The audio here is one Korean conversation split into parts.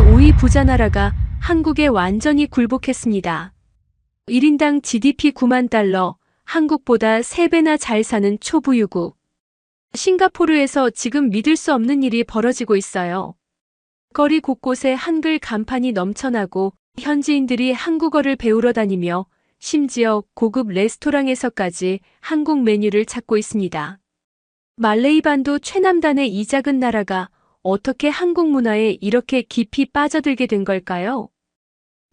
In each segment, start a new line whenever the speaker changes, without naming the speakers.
5위 부자 나라가 한국에 완전히 굴복했습니다. 1인당 GDP 9만 달러, 한국보다 3배나 잘 사는 초부유국. 싱가포르에서 지금 믿을 수 없는 일이 벌어지고 있어요. 거리 곳곳에 한글 간판이 넘쳐나고 현지인들이 한국어를 배우러 다니며 심지어 고급 레스토랑에서까지 한국 메뉴를 찾고 있습니다. 말레이반도 최남단의 이 작은 나라가 어떻게 한국 문화에 이렇게 깊이 빠져들게 된 걸까요?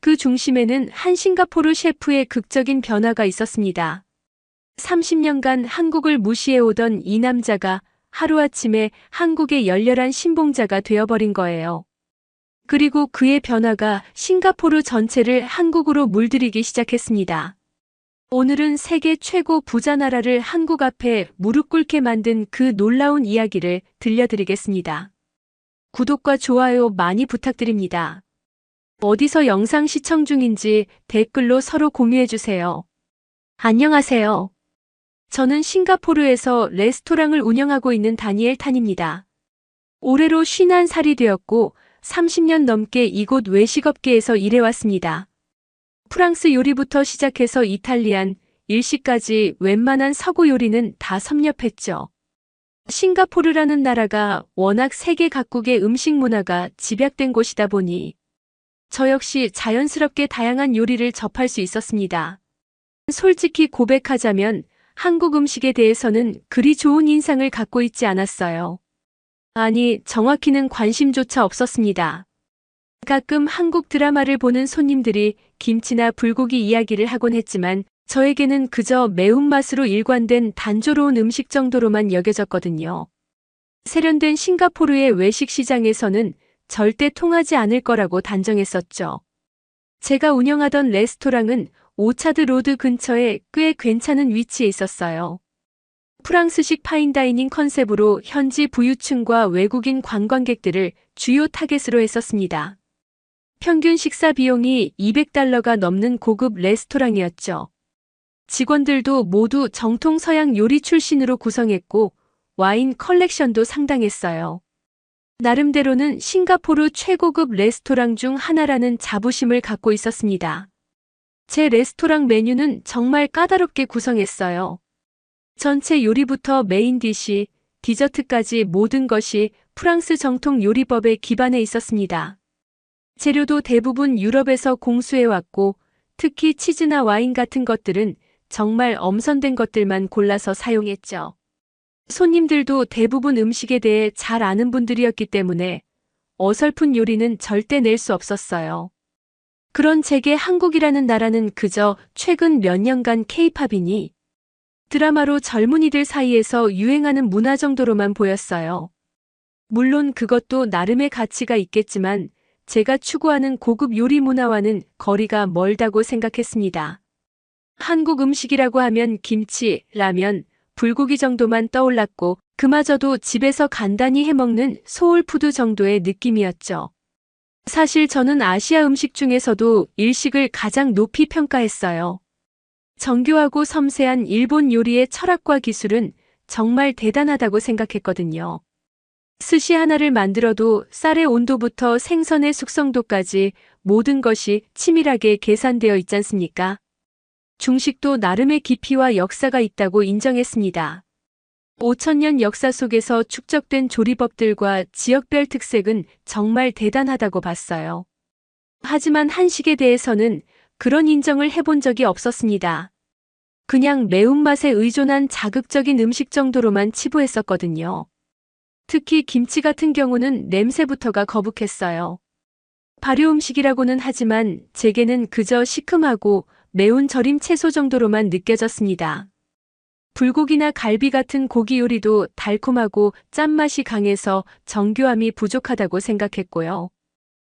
그 중심에는 한 싱가포르 셰프의 극적인 변화가 있었습니다. 30년간 한국을 무시해오던 이 남자가 하루아침에 한국의 열렬한 신봉자가 되어버린 거예요. 그리고 그의 변화가 싱가포르 전체를 한국으로 물들이기 시작했습니다. 오늘은 세계 최고 부자 나라를 한국 앞에 무릎 꿇게 만든 그 놀라운 이야기를 들려드리겠습니다. 구독과 좋아요 많이 부탁드립니다. 어디서 영상 시청 중인지 댓글로 서로 공유해주세요. 안녕하세요. 저는 싱가포르에서 레스토랑을 운영하고 있는 다니엘 탄입니다. 올해로 51살이 되었고 30년 넘게 이곳 외식업계에서 일해왔습니다. 프랑스 요리부터 시작해서 이탈리안, 일식까지 웬만한 서구 요리는 다 섭렵했죠. 싱가포르라는 나라가 워낙 세계 각국의 음식 문화가 집약된 곳이다 보니 저 역시 자연스럽게 다양한 요리를 접할 수 있었습니다. 솔직히 고백하자면 한국 음식에 대해서는 그리 좋은 인상을 갖고 있지 않았어요. 아니, 정확히는 관심조차 없었습니다. 가끔 한국 드라마를 보는 손님들이 김치나 불고기 이야기를 하곤 했지만 저에게는 그저 매운맛으로 일관된 단조로운 음식 정도로만 여겨졌거든요. 세련된 싱가포르의 외식 시장에서는 절대 통하지 않을 거라고 단정했었죠. 제가 운영하던 레스토랑은 오차드 로드 근처에 꽤 괜찮은 위치에 있었어요. 프랑스식 파인다이닝 컨셉으로 현지 부유층과 외국인 관광객들을 주요 타겟으로 했었습니다. 평균 식사 비용이 200달러가 넘는 고급 레스토랑이었죠. 직원들도 모두 정통 서양 요리 출신으로 구성했고 와인 컬렉션도 상당했어요. 나름대로는 싱가포르 최고급 레스토랑 중 하나라는 자부심을 갖고 있었습니다. 제 레스토랑 메뉴는 정말 까다롭게 구성했어요. 전체 요리부터 메인 디시, 디저트까지 모든 것이 프랑스 정통 요리법에 기반해 있었습니다. 재료도 대부분 유럽에서 공수해왔고 특히 치즈나 와인 같은 것들은 정말 엄선된 것들만 골라서 사용했죠. 손님들도 대부분 음식에 대해 잘 아는 분들이었기 때문에 어설픈 요리는 절대 낼 수 없었어요. 그런 제게 한국이라는 나라는 그저 최근 몇 년간 K-팝이니 드라마로 젊은이들 사이에서 유행하는 문화 정도로만 보였어요. 물론 그것도 나름의 가치가 있겠지만 제가 추구하는 고급 요리 문화와는 거리가 멀다고 생각했습니다. 한국 음식이라고 하면 김치, 라면, 불고기 정도만 떠올랐고 그마저도 집에서 간단히 해먹는 소울푸드 정도의 느낌이었죠. 사실 저는 아시아 음식 중에서도 일식을 가장 높이 평가했어요. 정교하고 섬세한 일본 요리의 철학과 기술은 정말 대단하다고 생각했거든요. 스시 하나를 만들어도 쌀의 온도부터 생선의 숙성도까지 모든 것이 치밀하게 계산되어 있지 않습니까? 중식도 나름의 깊이와 역사가 있다고 인정했습니다. 5000년 역사 속에서 축적된 조리법들과 지역별 특색은 정말 대단하다고 봤어요. 하지만 한식에 대해서는 그런 인정을 해본 적이 없었습니다. 그냥 매운맛에 의존한 자극적인 음식 정도로만 치부했었거든요. 특히 김치 같은 경우는 냄새부터가 거북했어요. 발효 음식이라고는 하지만 제게는 그저 시큼하고 매운 절임 채소 정도로만 느껴졌습니다. 불고기나 갈비 같은 고기 요리도 달콤하고 짠맛이 강해서 정교함이 부족하다고 생각했고요.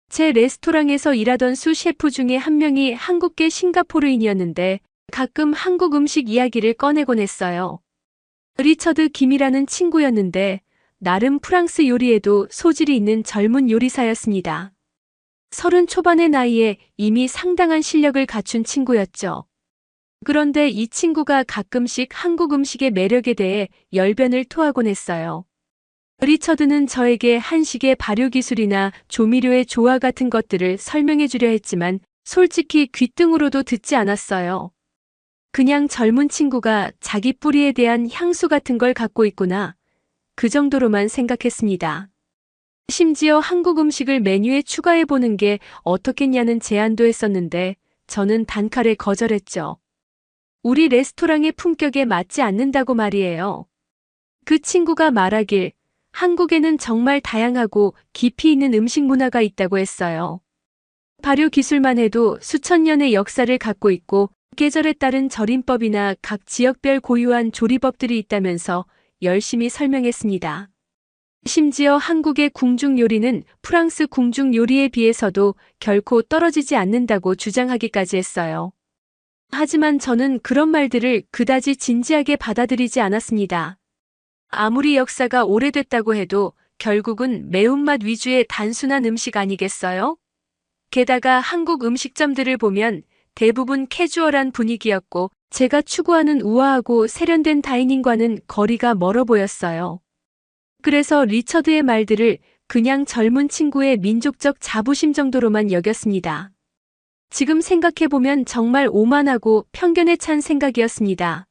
제 레스토랑에서 일하던 수 셰프 중에 한 명이 한국계 싱가포르인이었는데 가끔 한국 음식 이야기를 꺼내곤 했어요. 리처드 김이라는 친구였는데 나름 프랑스 요리에도 소질이 있는 젊은 요리사였습니다. 30 초반의 나이에 이미 상당한 실력을 갖춘 친구였죠. 그런데 이 친구가 가끔씩 한국 음식의 매력에 대해 열변을 토하곤 했어요. 리처드는 저에게 한식의 발효기술이나 조미료의 조화 같은 것들을 설명해 주려 했지만 솔직히 귓등으로도 듣지 않았어요. 그냥 젊은 친구가 자기 뿌리에 대한 향수 같은 걸 갖고 있구나. 그 정도로만 생각했습니다. 심지어 한국 음식을 메뉴에 추가해 보는 게 어떻겠냐는 제안도 했었는데 저는 단칼에 거절했죠. 우리 레스토랑의 품격에 맞지 않는다고 말이에요. 그 친구가 말하길 한국에는 정말 다양하고 깊이 있는 음식 문화가 있다고 했어요. 발효 기술만 해도 수천 년의 역사를 갖고 있고 계절에 따른 절임법이나 각 지역별 고유한 조리법들이 있다면서 열심히 설명했습니다. 심지어 한국의 궁중 요리는 프랑스 궁중 요리에 비해서도 결코 떨어지지 않는다고 주장하기까지 했어요. 하지만 저는 그런 말들을 그다지 진지하게 받아들이지 않았습니다. 아무리 역사가 오래됐다고 해도 결국은 매운맛 위주의 단순한 음식 아니겠어요? 게다가 한국 음식점들을 보면 대부분 캐주얼한 분위기였고 제가 추구하는 우아하고 세련된 다이닝과는 거리가 멀어 보였어요. 그래서 리처드의 말들을 그냥 젊은 친구의 민족적 자부심 정도로만 여겼습니다. 지금 생각해보면 정말 오만하고 편견에 찬 생각이었습니다.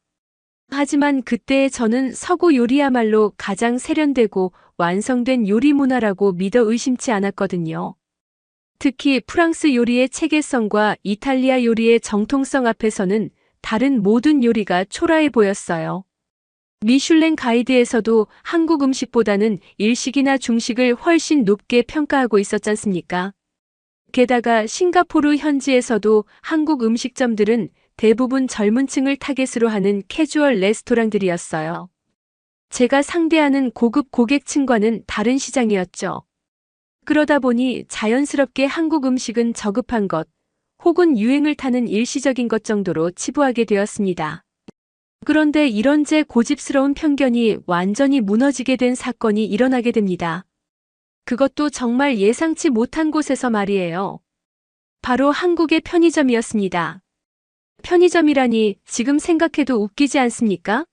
하지만 그때의 저는 서구 요리야말로 가장 세련되고 완성된 요리 문화라고 믿어 의심치 않았거든요. 특히 프랑스 요리의 체계성과 이탈리아 요리의 정통성 앞에서는 다른 모든 요리가 초라해 보였어요. 미슐랭 가이드에서도 한국 음식보다는 일식이나 중식을 훨씬 높게 평가하고 있었지 않습니까? 게다가 싱가포르 현지에서도 한국 음식점들은 대부분 젊은 층을 타겟으로 하는 캐주얼 레스토랑들이었어요. 제가 상대하는 고급 고객층과는 다른 시장이었죠. 그러다 보니 자연스럽게 한국 음식은 저급한 것, 혹은 유행을 타는 일시적인 것 정도로 치부하게 되었습니다. 그런데 이런 제 고집스러운 편견이 완전히 무너지게 된 사건이 일어나게 됩니다. 그것도 정말 예상치 못한 곳에서 말이에요. 바로 한국의 편의점이었습니다. 편의점이라니 지금 생각해도 웃기지 않습니까?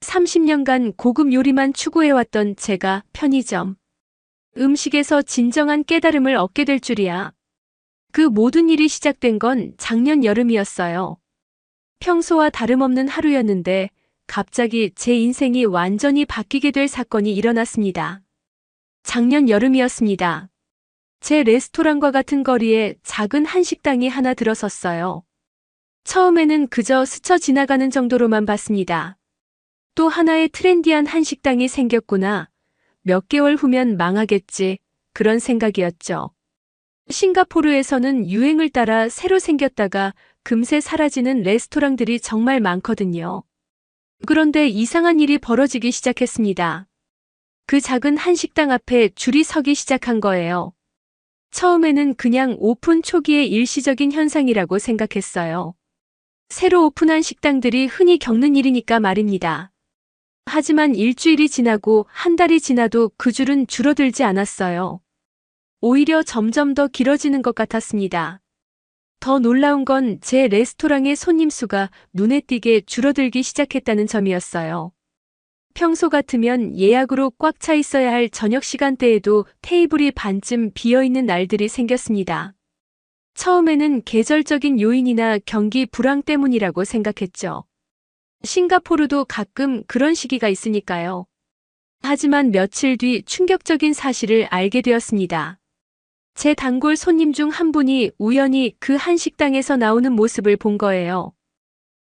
30년간 고급 요리만 추구해왔던 제가 편의점. 음식에서 진정한 깨달음을 얻게 될 줄이야. 그 모든 일이 시작된 건 작년 여름이었어요. 평소와 다름없는 하루였는데 갑자기 제 인생이 완전히 바뀌게 될 사건이 일어났습니다. 작년 여름이었습니다. 제 레스토랑과 같은 거리에 작은 한식당이 하나 들어섰어요. 처음에는 그저 스쳐 지나가는 정도로만 봤습니다. 또 하나의 트렌디한 한식당이 생겼구나. 몇 개월 후면 망하겠지. 그런 생각이었죠. 싱가포르에서는 유행을 따라 새로 생겼다가 금세 사라지는 레스토랑들이 정말 많거든요. 그런데 이상한 일이 벌어지기 시작했습니다. 그 작은 한식당 앞에 줄이 서기 시작한 거예요. 처음에는 그냥 오픈 초기의 일시적인 현상이라고 생각했어요. 새로 오픈한 식당들이 흔히 겪는 일이니까 말입니다. 하지만 일주일이 지나고 한 달이 지나도 그 줄은 줄어들지 않았어요. 오히려 점점 더 길어지는 것 같았습니다. 더 놀라운 건 제 레스토랑의 손님 수가 눈에 띄게 줄어들기 시작했다는 점이었어요. 평소 같으면 예약으로 꽉 차 있어야 할 저녁 시간대에도 테이블이 반쯤 비어있는 날들이 생겼습니다. 처음에는 계절적인 요인이나 경기 불황 때문이라고 생각했죠. 싱가포르도 가끔 그런 시기가 있으니까요. 하지만 며칠 뒤 충격적인 사실을 알게 되었습니다. 제 단골 손님 중 한 분이 우연히 그 한식당에서 나오는 모습을 본 거예요.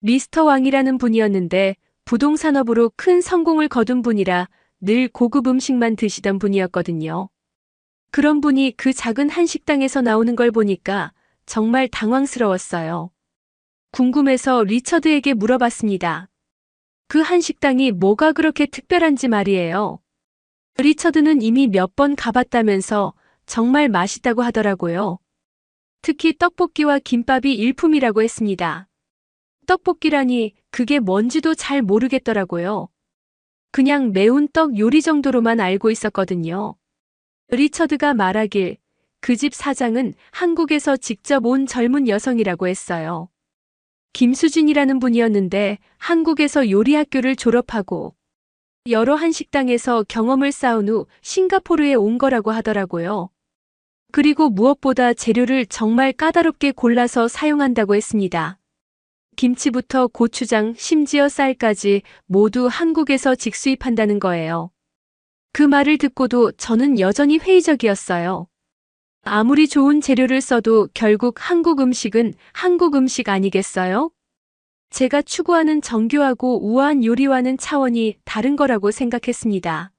미스터 왕이라는 분이었는데 부동산업으로 큰 성공을 거둔 분이라 늘 고급 음식만 드시던 분이었거든요. 그런 분이 그 작은 한식당에서 나오는 걸 보니까 정말 당황스러웠어요. 궁금해서 리처드에게 물어봤습니다. 그 한식당이 뭐가 그렇게 특별한지 말이에요. 리처드는 이미 몇 번 가봤다면서 정말 맛있다고 하더라고요. 특히 떡볶이와 김밥이 일품이라고 했습니다. 떡볶이라니 그게 뭔지도 잘 모르겠더라고요. 그냥 매운 떡 요리 정도로만 알고 있었거든요. 리처드가 말하길 그 집 사장은 한국에서 직접 온 젊은 여성이라고 했어요. 김수진이라는 분이었는데 한국에서 요리 학교를 졸업하고 여러 한식당에서 경험을 쌓은 후 싱가포르에 온 거라고 하더라고요. 그리고 무엇보다 재료를 정말 까다롭게 골라서 사용한다고 했습니다. 김치부터 고추장, 심지어 쌀까지 모두 한국에서 직수입한다는 거예요. 그 말을 듣고도 저는 여전히 회의적이었어요. 아무리 좋은 재료를 써도 결국 한국 음식은 한국 음식 아니겠어요? 제가 추구하는 정교하고 우아한 요리와는 차원이 다른 거라고 생각했습니다.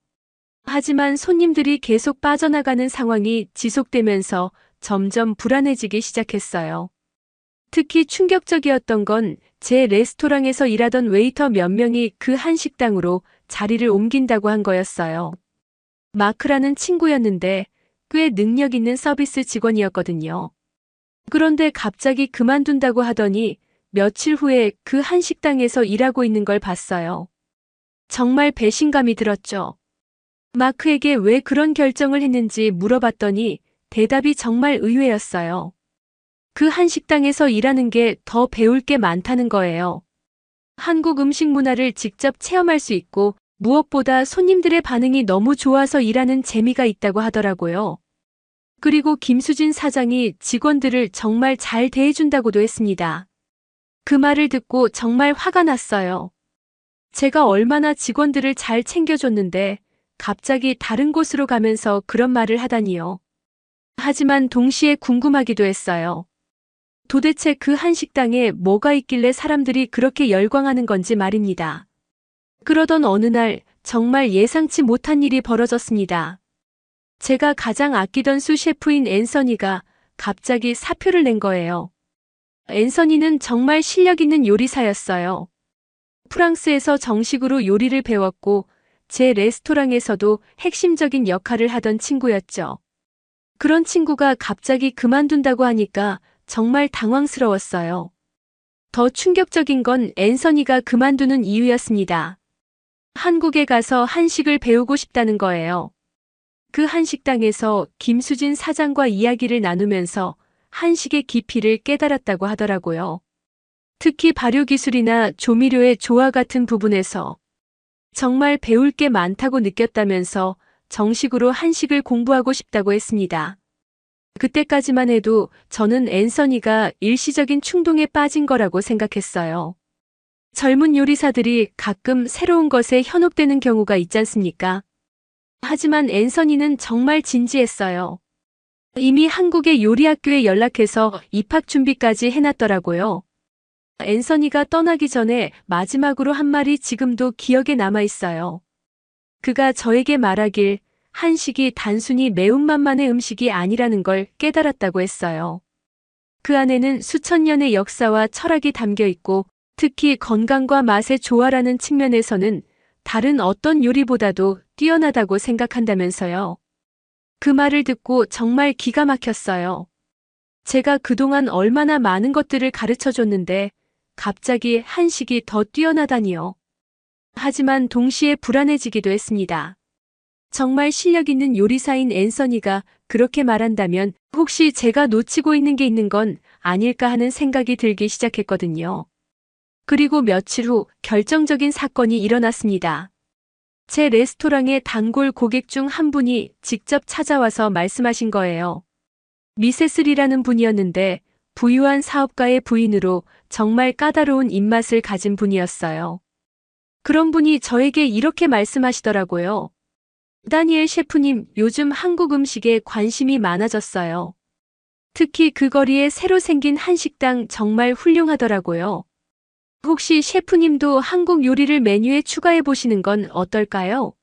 하지만 손님들이 계속 빠져나가는 상황이 지속되면서 점점 불안해지기 시작했어요. 특히 충격적이었던 건 제 레스토랑에서 일하던 웨이터 몇 명이 그 한식당으로 자리를 옮긴다고 한 거였어요. 마크라는 친구였는데 꽤 능력 있는 서비스 직원이었거든요. 그런데 갑자기 그만둔다고 하더니 며칠 후에 그 한식당에서 일하고 있는 걸 봤어요. 정말 배신감이 들었죠. 마크에게 왜 그런 결정을 했는지 물어봤더니 대답이 정말 의외였어요. 그 한식당에서 일하는 게 더 배울 게 많다는 거예요. 한국 음식 문화를 직접 체험할 수 있고 무엇보다 손님들의 반응이 너무 좋아서 일하는 재미가 있다고 하더라고요. 그리고 김수진 사장이 직원들을 정말 잘 대해준다고도 했습니다. 그 말을 듣고 정말 화가 났어요. 제가 얼마나 직원들을 잘 챙겨줬는데 갑자기 다른 곳으로 가면서 그런 말을 하다니요. 하지만 동시에 궁금하기도 했어요. 도대체 그 한식당에 뭐가 있길래 사람들이 그렇게 열광하는 건지 말입니다. 그러던 어느 날 정말 예상치 못한 일이 벌어졌습니다. 제가 가장 아끼던 수셰프인 앤서니가 갑자기 사표를 낸 거예요. 앤서니는 정말 실력 있는 요리사였어요. 프랑스에서 정식으로 요리를 배웠고 제 레스토랑에서도 핵심적인 역할을 하던 친구였죠. 그런 친구가 갑자기 그만둔다고 하니까 정말 당황스러웠어요. 더 충격적인 건 앤서니가 그만두는 이유였습니다. 한국에 가서 한식을 배우고 싶다는 거예요. 그 한식당에서 김수진 사장과 이야기를 나누면서 한식의 깊이를 깨달았다고 하더라고요. 특히 발효기술이나 조미료의 조화 같은 부분에서 정말 배울 게 많다고 느꼈다면서 정식으로 한식을 공부하고 싶다고 했습니다. 그때까지만 해도 저는 앤서니가 일시적인 충동에 빠진 거라고 생각했어요. 젊은 요리사들이 가끔 새로운 것에 현혹되는 경우가 있지 않습니까? 하지만 앤서니는 정말 진지했어요. 이미 한국의 요리학교에 연락해서 입학 준비까지 해놨더라고요. 앤서니가 떠나기 전에 마지막으로 한 말이 지금도 기억에 남아 있어요. 그가 저에게 말하길 한식이 단순히 매운맛만의 음식이 아니라는 걸 깨달았다고 했어요. 그 안에는 수천 년의 역사와 철학이 담겨 있고 특히 건강과 맛의 조화라는 측면에서는 다른 어떤 요리보다도 뛰어나다고 생각한다면서요. 그 말을 듣고 정말 기가 막혔어요. 제가 그동안 얼마나 많은 것들을 가르쳐 줬는데 갑자기 한식이 더 뛰어나다니요. 하지만 동시에 불안해지기도 했습니다. 정말 실력 있는 요리사인 앤서니가 그렇게 말한다면 혹시 제가 놓치고 있는 게 있는 건 아닐까 하는 생각이 들기 시작했거든요. 그리고 며칠 후 결정적인 사건이 일어났습니다. 제 레스토랑의 단골 고객 중 한 분이 직접 찾아와서 말씀하신 거예요. 미세스리라는 분이었는데 부유한 사업가의 부인으로 정말 까다로운 입맛을 가진 분이었어요. 그런 분이 저에게 이렇게 말씀하시더라고요. 다니엘 셰프님, 요즘 한국 음식에 관심이 많아졌어요. 특히 그 거리에 새로 생긴 한식당 정말 훌륭하더라고요. 혹시 셰프님도 한국 요리를 메뉴에 추가해 보시는 건 어떨까요?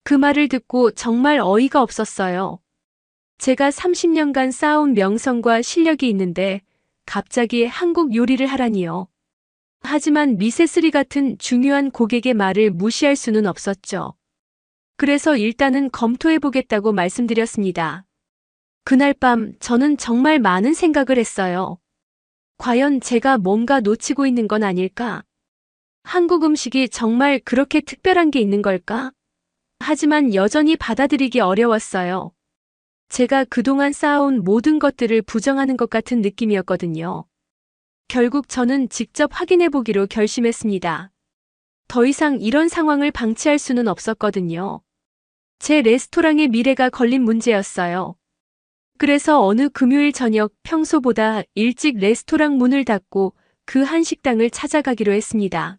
그 말을 듣고 정말 어이가 없었어요. 제가 30년간 쌓아온 명성과 실력이 있는데 갑자기 한국 요리를 하라니요. 하지만 미세스리 같은 중요한 고객의 말을 무시할 수는 없었죠. 그래서 일단은 검토해보겠다고 말씀드렸습니다. 그날 밤 저는 정말 많은 생각을 했어요. 과연 제가 뭔가 놓치고 있는 건 아닐까? 한국 음식이 정말 그렇게 특별한 게 있는 걸까? 하지만 여전히 받아들이기 어려웠어요. 제가 그동안 쌓아온 모든 것들을 부정하는 것 같은 느낌이었거든요. 결국 저는 직접 확인해보기로 결심했습니다. 더 이상 이런 상황을 방치할 수는 없었거든요. 제 레스토랑의 미래가 걸린 문제였어요. 그래서 어느 금요일 저녁 평소보다 일찍 레스토랑 문을 닫고 그 한식당을 찾아가기로 했습니다.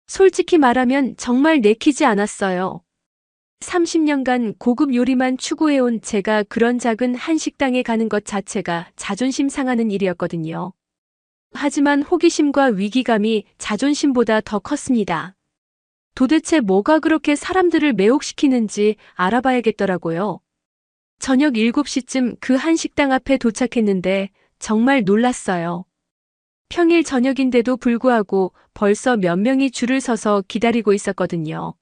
솔직히 말하면 정말 내키지 않았어요. 30년간 고급 요리만 추구해온 제가 그런 작은 한식당에 가는 것 자체가 자존심 상하는 일이었거든요. 하지만 호기심과 위기감이 자존심보다 더 컸습니다. 도대체 뭐가 그렇게 사람들을 매혹시키는지 알아봐야겠더라고요. 저녁 7시쯤 그 한식당 앞에 도착했는데 정말 놀랐어요. 평일 저녁인데도 불구하고 벌써 몇 명이 줄을 서서 기다리고 있었거든요.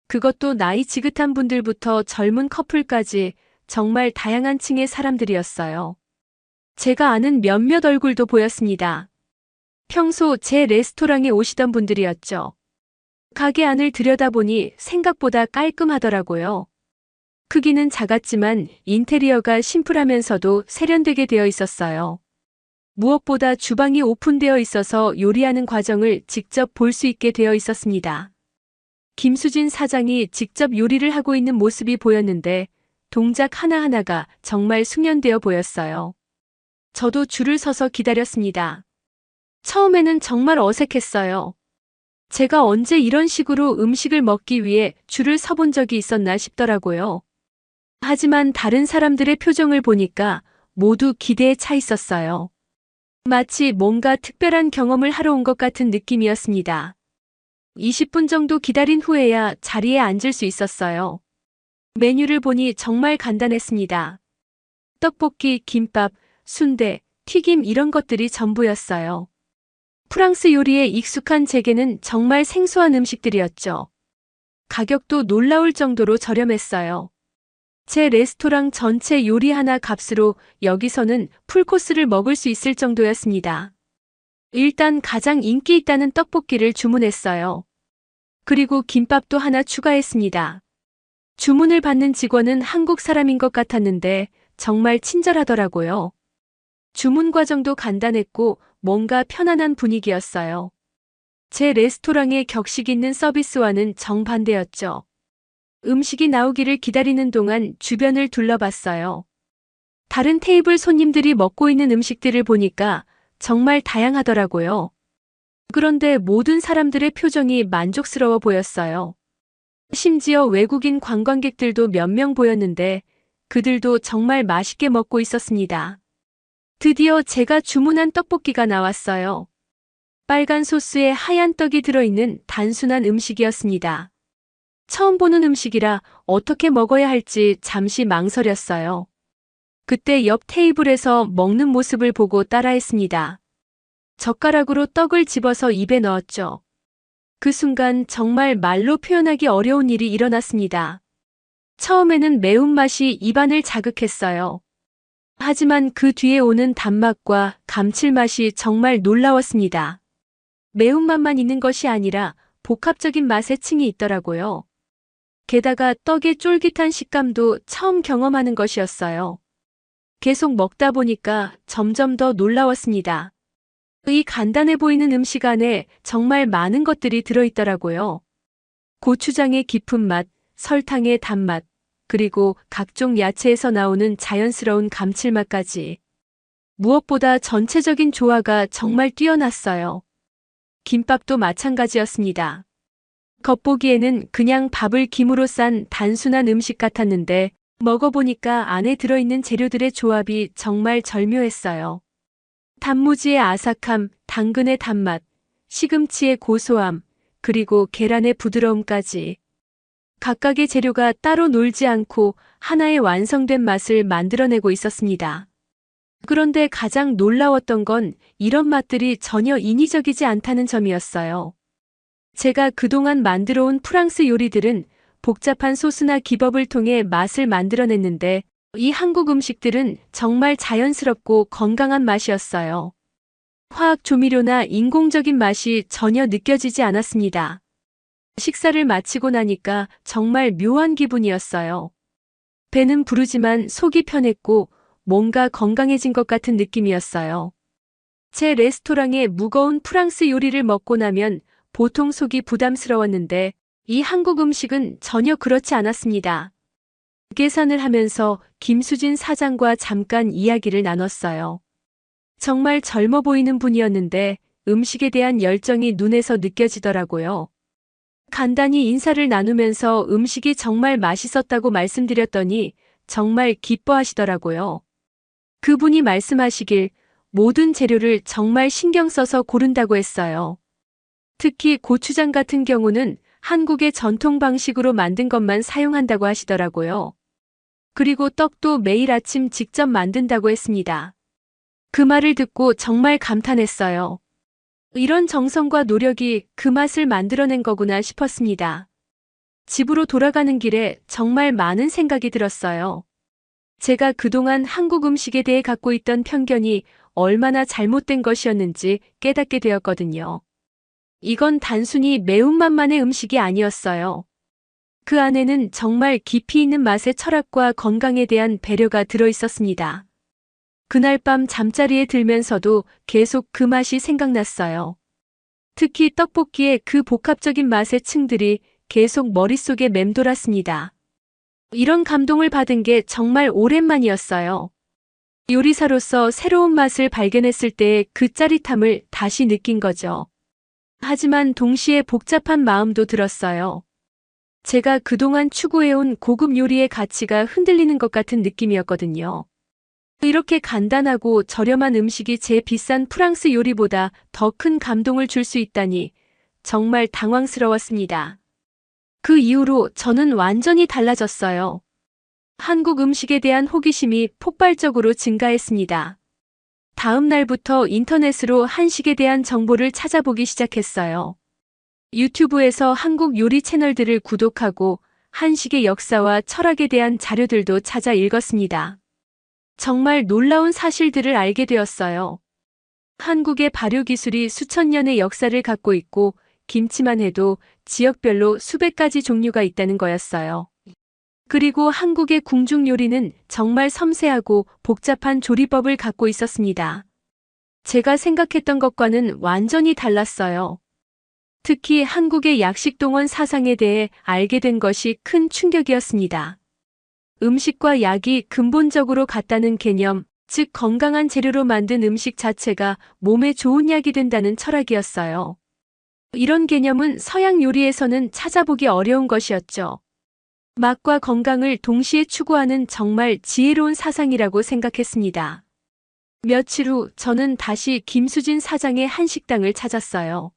그것도 나이 지긋한 분들부터 젊은 커플까지 정말 다양한 층의 사람들이었어요. 제가 아는 몇몇 얼굴도 보였습니다. 평소 제 레스토랑에 오시던 분들이었죠. 가게 안을 들여다보니 생각보다 깔끔하더라고요. 크기는 작았지만 인테리어가 심플하면서도 세련되게 되어 있었어요. 무엇보다 주방이 오픈되어 있어서 요리하는 과정을 직접 볼 수 있게 되어 있었습니다. 김수진 사장이 직접 요리를 하고 있는 모습이 보였는데 동작 하나하나가 정말 숙련되어 보였어요. 저도 줄을 서서 기다렸습니다. 처음에는 정말 어색했어요. 제가 언제 이런 식으로 음식을 먹기 위해 줄을 서본 적이 있었나 싶더라고요. 하지만 다른 사람들의 표정을 보니까 모두 기대에 차 있었어요. 마치 뭔가 특별한 경험을 하러 온 것 같은 느낌이었습니다. 20분 정도 기다린 후에야 자리에 앉을 수 있었어요. 메뉴를 보니 정말 간단했습니다. 떡볶이, 김밥, 순대, 튀김 이런 것들이 전부였어요. 프랑스 요리에 익숙한 제게는 정말 생소한 음식들이었죠. 가격도 놀라울 정도로 저렴했어요. 제 레스토랑 전체 요리 하나 값으로 여기서는 풀코스를 먹을 수 있을 정도였습니다. 일단 가장 인기 있다는 떡볶이를 주문했어요. 그리고 김밥도 하나 추가했습니다. 주문을 받는 직원은 한국 사람인 것 같았는데 정말 친절하더라고요. 주문 과정도 간단했고 뭔가 편안한 분위기였어요. 제 레스토랑의 격식 있는 서비스와는 정반대였죠. 음식이 나오기를 기다리는 동안 주변을 둘러봤어요. 다른 테이블 손님들이 먹고 있는 음식들을 보니까 정말 다양하더라고요. 그런데 모든 사람들의 표정이 만족스러워 보였어요. 심지어 외국인 관광객들도 몇 명 보였는데 그들도 정말 맛있게 먹고 있었습니다. 드디어 제가 주문한 떡볶이가 나왔어요. 빨간 소스에 하얀 떡이 들어있는 단순한 음식이었습니다. 처음 보는 음식이라 어떻게 먹어야 할지 잠시 망설였어요. 그때 옆 테이블에서 먹는 모습을 보고 따라했습니다. 젓가락으로 떡을 집어서 입에 넣었죠. 그 순간 정말 말로 표현하기 어려운 일이 일어났습니다. 처음에는 매운맛이 입안을 자극했어요. 하지만 그 뒤에 오는 단맛과 감칠맛이 정말 놀라웠습니다. 매운맛만 있는 것이 아니라 복합적인 맛의 층이 있더라고요. 게다가 떡의 쫄깃한 식감도 처음 경험하는 것이었어요. 계속 먹다 보니까 점점 더 놀라웠습니다. 이 간단해 보이는 음식 안에 정말 많은 것들이 들어있더라고요. 고추장의 깊은 맛, 설탕의 단맛, 그리고 각종 야채에서 나오는 자연스러운 감칠맛까지. 무엇보다 전체적인 조화가 정말 뛰어났어요. 김밥도 마찬가지였습니다. 겉보기에는 그냥 밥을 김으로 싼 단순한 음식 같았는데 먹어보니까 안에 들어있는 재료들의 조합이 정말 절묘했어요. 단무지의 아삭함, 당근의 단맛, 시금치의 고소함, 그리고 계란의 부드러움까지. 각각의 재료가 따로 놀지 않고 하나의 완성된 맛을 만들어내고 있었습니다. 그런데 가장 놀라웠던 건 이런 맛들이 전혀 인위적이지 않다는 점이었어요. 제가 그동안 만들어온 프랑스 요리들은 복잡한 소스나 기법을 통해 맛을 만들어냈는데 이 한국 음식들은 정말 자연스럽고 건강한 맛이었어요. 화학 조미료나 인공적인 맛이 전혀 느껴지지 않았습니다. 식사를 마치고 나니까 정말 묘한 기분이었어요. 배는 부르지만 속이 편했고 뭔가 건강해진 것 같은 느낌이었어요. 제 레스토랑의 무거운 프랑스 요리를 먹고 나면 보통 속이 부담스러웠는데 이 한국 음식은 전혀 그렇지 않았습니다. 계산을 하면서 김수진 사장과 잠깐 이야기를 나눴어요. 정말 젊어 보이는 분이었는데 음식에 대한 열정이 눈에서 느껴지더라고요. 간단히 인사를 나누면서 음식이 정말 맛있었다고 말씀드렸더니 정말 기뻐하시더라고요. 그분이 말씀하시길 모든 재료를 정말 신경 써서 고른다고 했어요. 특히 고추장 같은 경우는 한국의 전통 방식으로 만든 것만 사용한다고 하시더라고요. 그리고 떡도 매일 아침 직접 만든다고 했습니다. 그 말을 듣고 정말 감탄했어요. 이런 정성과 노력이 그 맛을 만들어낸 거구나 싶었습니다. 집으로 돌아가는 길에 정말 많은 생각이 들었어요. 제가 그동안 한국 음식에 대해 갖고 있던 편견이 얼마나 잘못된 것이었는지 깨닫게 되었거든요. 이건 단순히 매운맛만의 음식이 아니었어요. 그 안에는 정말 깊이 있는 맛의 철학과 건강에 대한 배려가 들어 있었습니다. 그날 밤 잠자리에 들면서도 계속 그 맛이 생각났어요. 특히 떡볶이의 그 복합적인 맛의 층들이 계속 머릿속에 맴돌았습니다. 이런 감동을 받은 게 정말 오랜만이었어요. 요리사로서 새로운 맛을 발견했을 때의 그 짜릿함을 다시 느낀 거죠. 하지만 동시에 복잡한 마음도 들었어요. 제가 그동안 추구해온 고급 요리의 가치가 흔들리는 것 같은 느낌이었거든요. 이렇게 간단하고 저렴한 음식이 제 비싼 프랑스 요리보다 더 큰 감동을 줄 수 있다니 정말 당황스러웠습니다. 그 이후로 저는 완전히 달라졌어요. 한국 음식에 대한 호기심이 폭발적으로 증가했습니다. 다음 날부터 인터넷으로 한식에 대한 정보를 찾아보기 시작했어요. 유튜브에서 한국 요리 채널들을 구독하고 한식의 역사와 철학에 대한 자료들도 찾아 읽었습니다. 정말 놀라운 사실들을 알게 되었어요. 한국의 발효 기술이 수천 년의 역사를 갖고 있고 김치만 해도 지역별로 수백 가지 종류가 있다는 거였어요. 그리고 한국의 궁중 요리는 정말 섬세하고 복잡한 조리법을 갖고 있었습니다. 제가 생각했던 것과는 완전히 달랐어요. 특히 한국의 약식동원 사상에 대해 알게 된 것이 큰 충격이었습니다. 음식과 약이 근본적으로 같다는 개념, 즉 건강한 재료로 만든 음식 자체가 몸에 좋은 약이 된다는 철학이었어요. 이런 개념은 서양 요리에서는 찾아보기 어려운 것이었죠. 맛과 건강을 동시에 추구하는 정말 지혜로운 사상이라고 생각했습니다. 며칠 후 저는 다시 김수진 사장의 한식당을 찾았어요.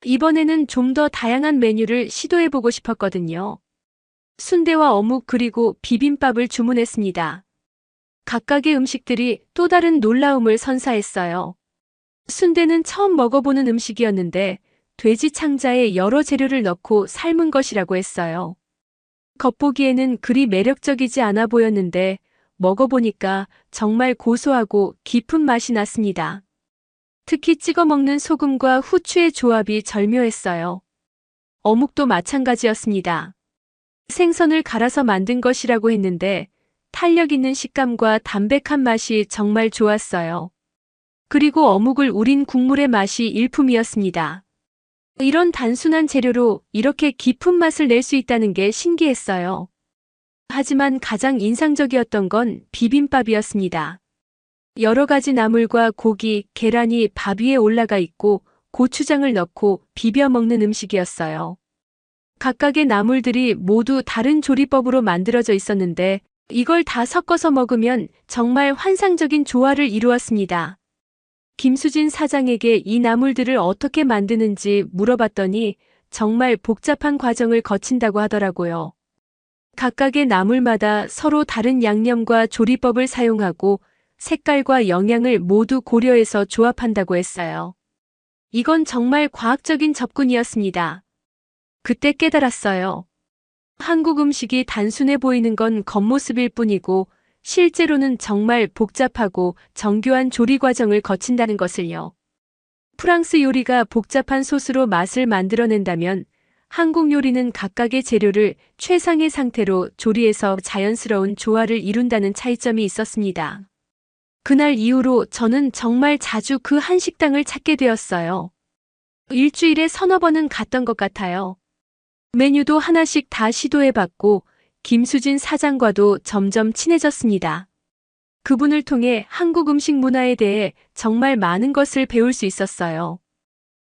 이번에는 좀 더 다양한 메뉴를 시도해보고 싶었거든요. 순대와 어묵 그리고 비빔밥을 주문했습니다. 각각의 음식들이 또 다른 놀라움을 선사했어요. 순대는 처음 먹어보는 음식이었는데 돼지 창자에 여러 재료를 넣고 삶은 것이라고 했어요. 겉보기에는 그리 매력적이지 않아 보였는데 먹어보니까 정말 고소하고 깊은 맛이 났습니다. 특히 찍어 먹는 소금과 후추의 조합이 절묘했어요. 어묵도 마찬가지였습니다. 생선을 갈아서 만든 것이라고 했는데 탄력 있는 식감과 담백한 맛이 정말 좋았어요. 그리고 어묵을 우린 국물의 맛이 일품이었습니다. 이런 단순한 재료로 이렇게 깊은 맛을 낼 수 있다는 게 신기했어요. 하지만 가장 인상적이었던 건 비빔밥이었습니다. 여러 가지 나물과 고기, 계란이 밥 위에 올라가 있고 고추장을 넣고 비벼 먹는 음식이었어요. 각각의 나물들이 모두 다른 조리법으로 만들어져 있었는데 이걸 다 섞어서 먹으면 정말 환상적인 조화를 이루었습니다. 김수진 사장에게 이 나물들을 어떻게 만드는지 물어봤더니 정말 복잡한 과정을 거친다고 하더라고요. 각각의 나물마다 서로 다른 양념과 조리법을 사용하고 색깔과 영양을 모두 고려해서 조합한다고 했어요. 이건 정말 과학적인 접근이었습니다. 그때 깨달았어요. 한국 음식이 단순해 보이는 건 겉모습일 뿐이고 실제로는 정말 복잡하고 정교한 조리 과정을 거친다는 것을요. 프랑스 요리가 복잡한 소스로 맛을 만들어낸다면 한국 요리는 각각의 재료를 최상의 상태로 조리해서 자연스러운 조화를 이룬다는 차이점이 있었습니다. 그날 이후로 저는 정말 자주 그 한식당을 찾게 되었어요. 일주일에 서너 번은 갔던 것 같아요. 메뉴도 하나씩 다 시도해봤고 김수진 사장과도 점점 친해졌습니다. 그분을 통해 한국 음식 문화에 대해 정말 많은 것을 배울 수 있었어요.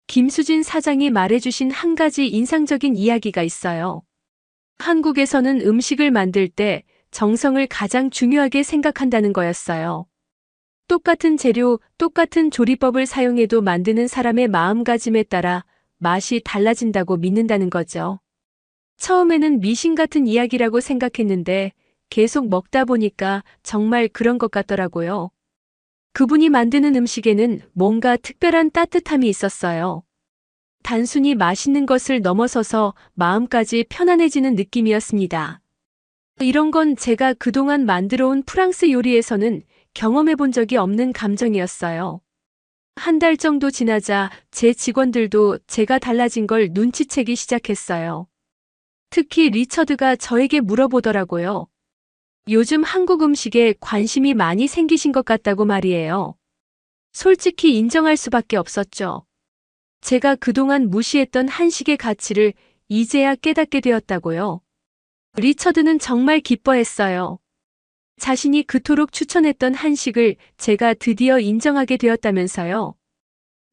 김수진 사장이 말해주신 한 가지 인상적인 이야기가 있어요. 한국에서는 음식을 만들 때 정성을 가장 중요하게 생각한다는 거였어요. 똑같은 재료, 똑같은 조리법을 사용해도 만드는 사람의 마음가짐에 따라 맛이 달라진다고 믿는다는 거죠. 처음에는 미신 같은 이야기라고 생각했는데 계속 먹다 보니까 정말 그런 것 같더라고요. 그분이 만드는 음식에는 뭔가 특별한 따뜻함이 있었어요. 단순히 맛있는 것을 넘어서서 마음까지 편안해지는 느낌이었습니다. 이런 건 제가 그동안 만들어 온 프랑스 요리에서는 경험해 본 적이 없는 감정이었어요. 한 달 정도 지나자 제 직원들도 제가 달라진 걸 눈치채기 시작했어요. 특히 리처드가 저에게 물어보더라고요. 요즘 한국 음식에 관심이 많이 생기신 것 같다고 말이에요. 솔직히 인정할 수밖에 없었죠. 제가 그동안 무시했던 한식의 가치를 이제야 깨닫게 되었다고요. 리처드는 정말 기뻐했어요. 자신이 그토록 추천했던 한식을 제가 드디어 인정하게 되었다면서요.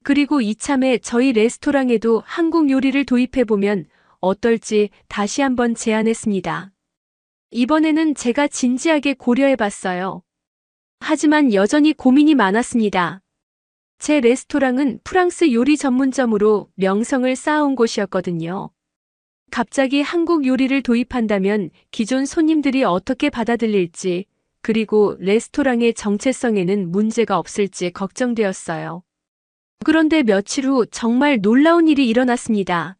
그리고 이참에 저희 레스토랑에도 한국 요리를 도입해보면 어떨지 다시 한번 제안했습니다. 이번에는 제가 진지하게 고려해봤어요. 하지만 여전히 고민이 많았습니다. 제 레스토랑은 프랑스 요리 전문점으로 명성을 쌓아온 곳이었거든요. 갑자기 한국 요리를 도입한다면 기존 손님들이 어떻게 받아들일지, 그리고 레스토랑의 정체성에는 문제가 없을지 걱정되었어요. 그런데 며칠 후 정말 놀라운 일이 일어났습니다.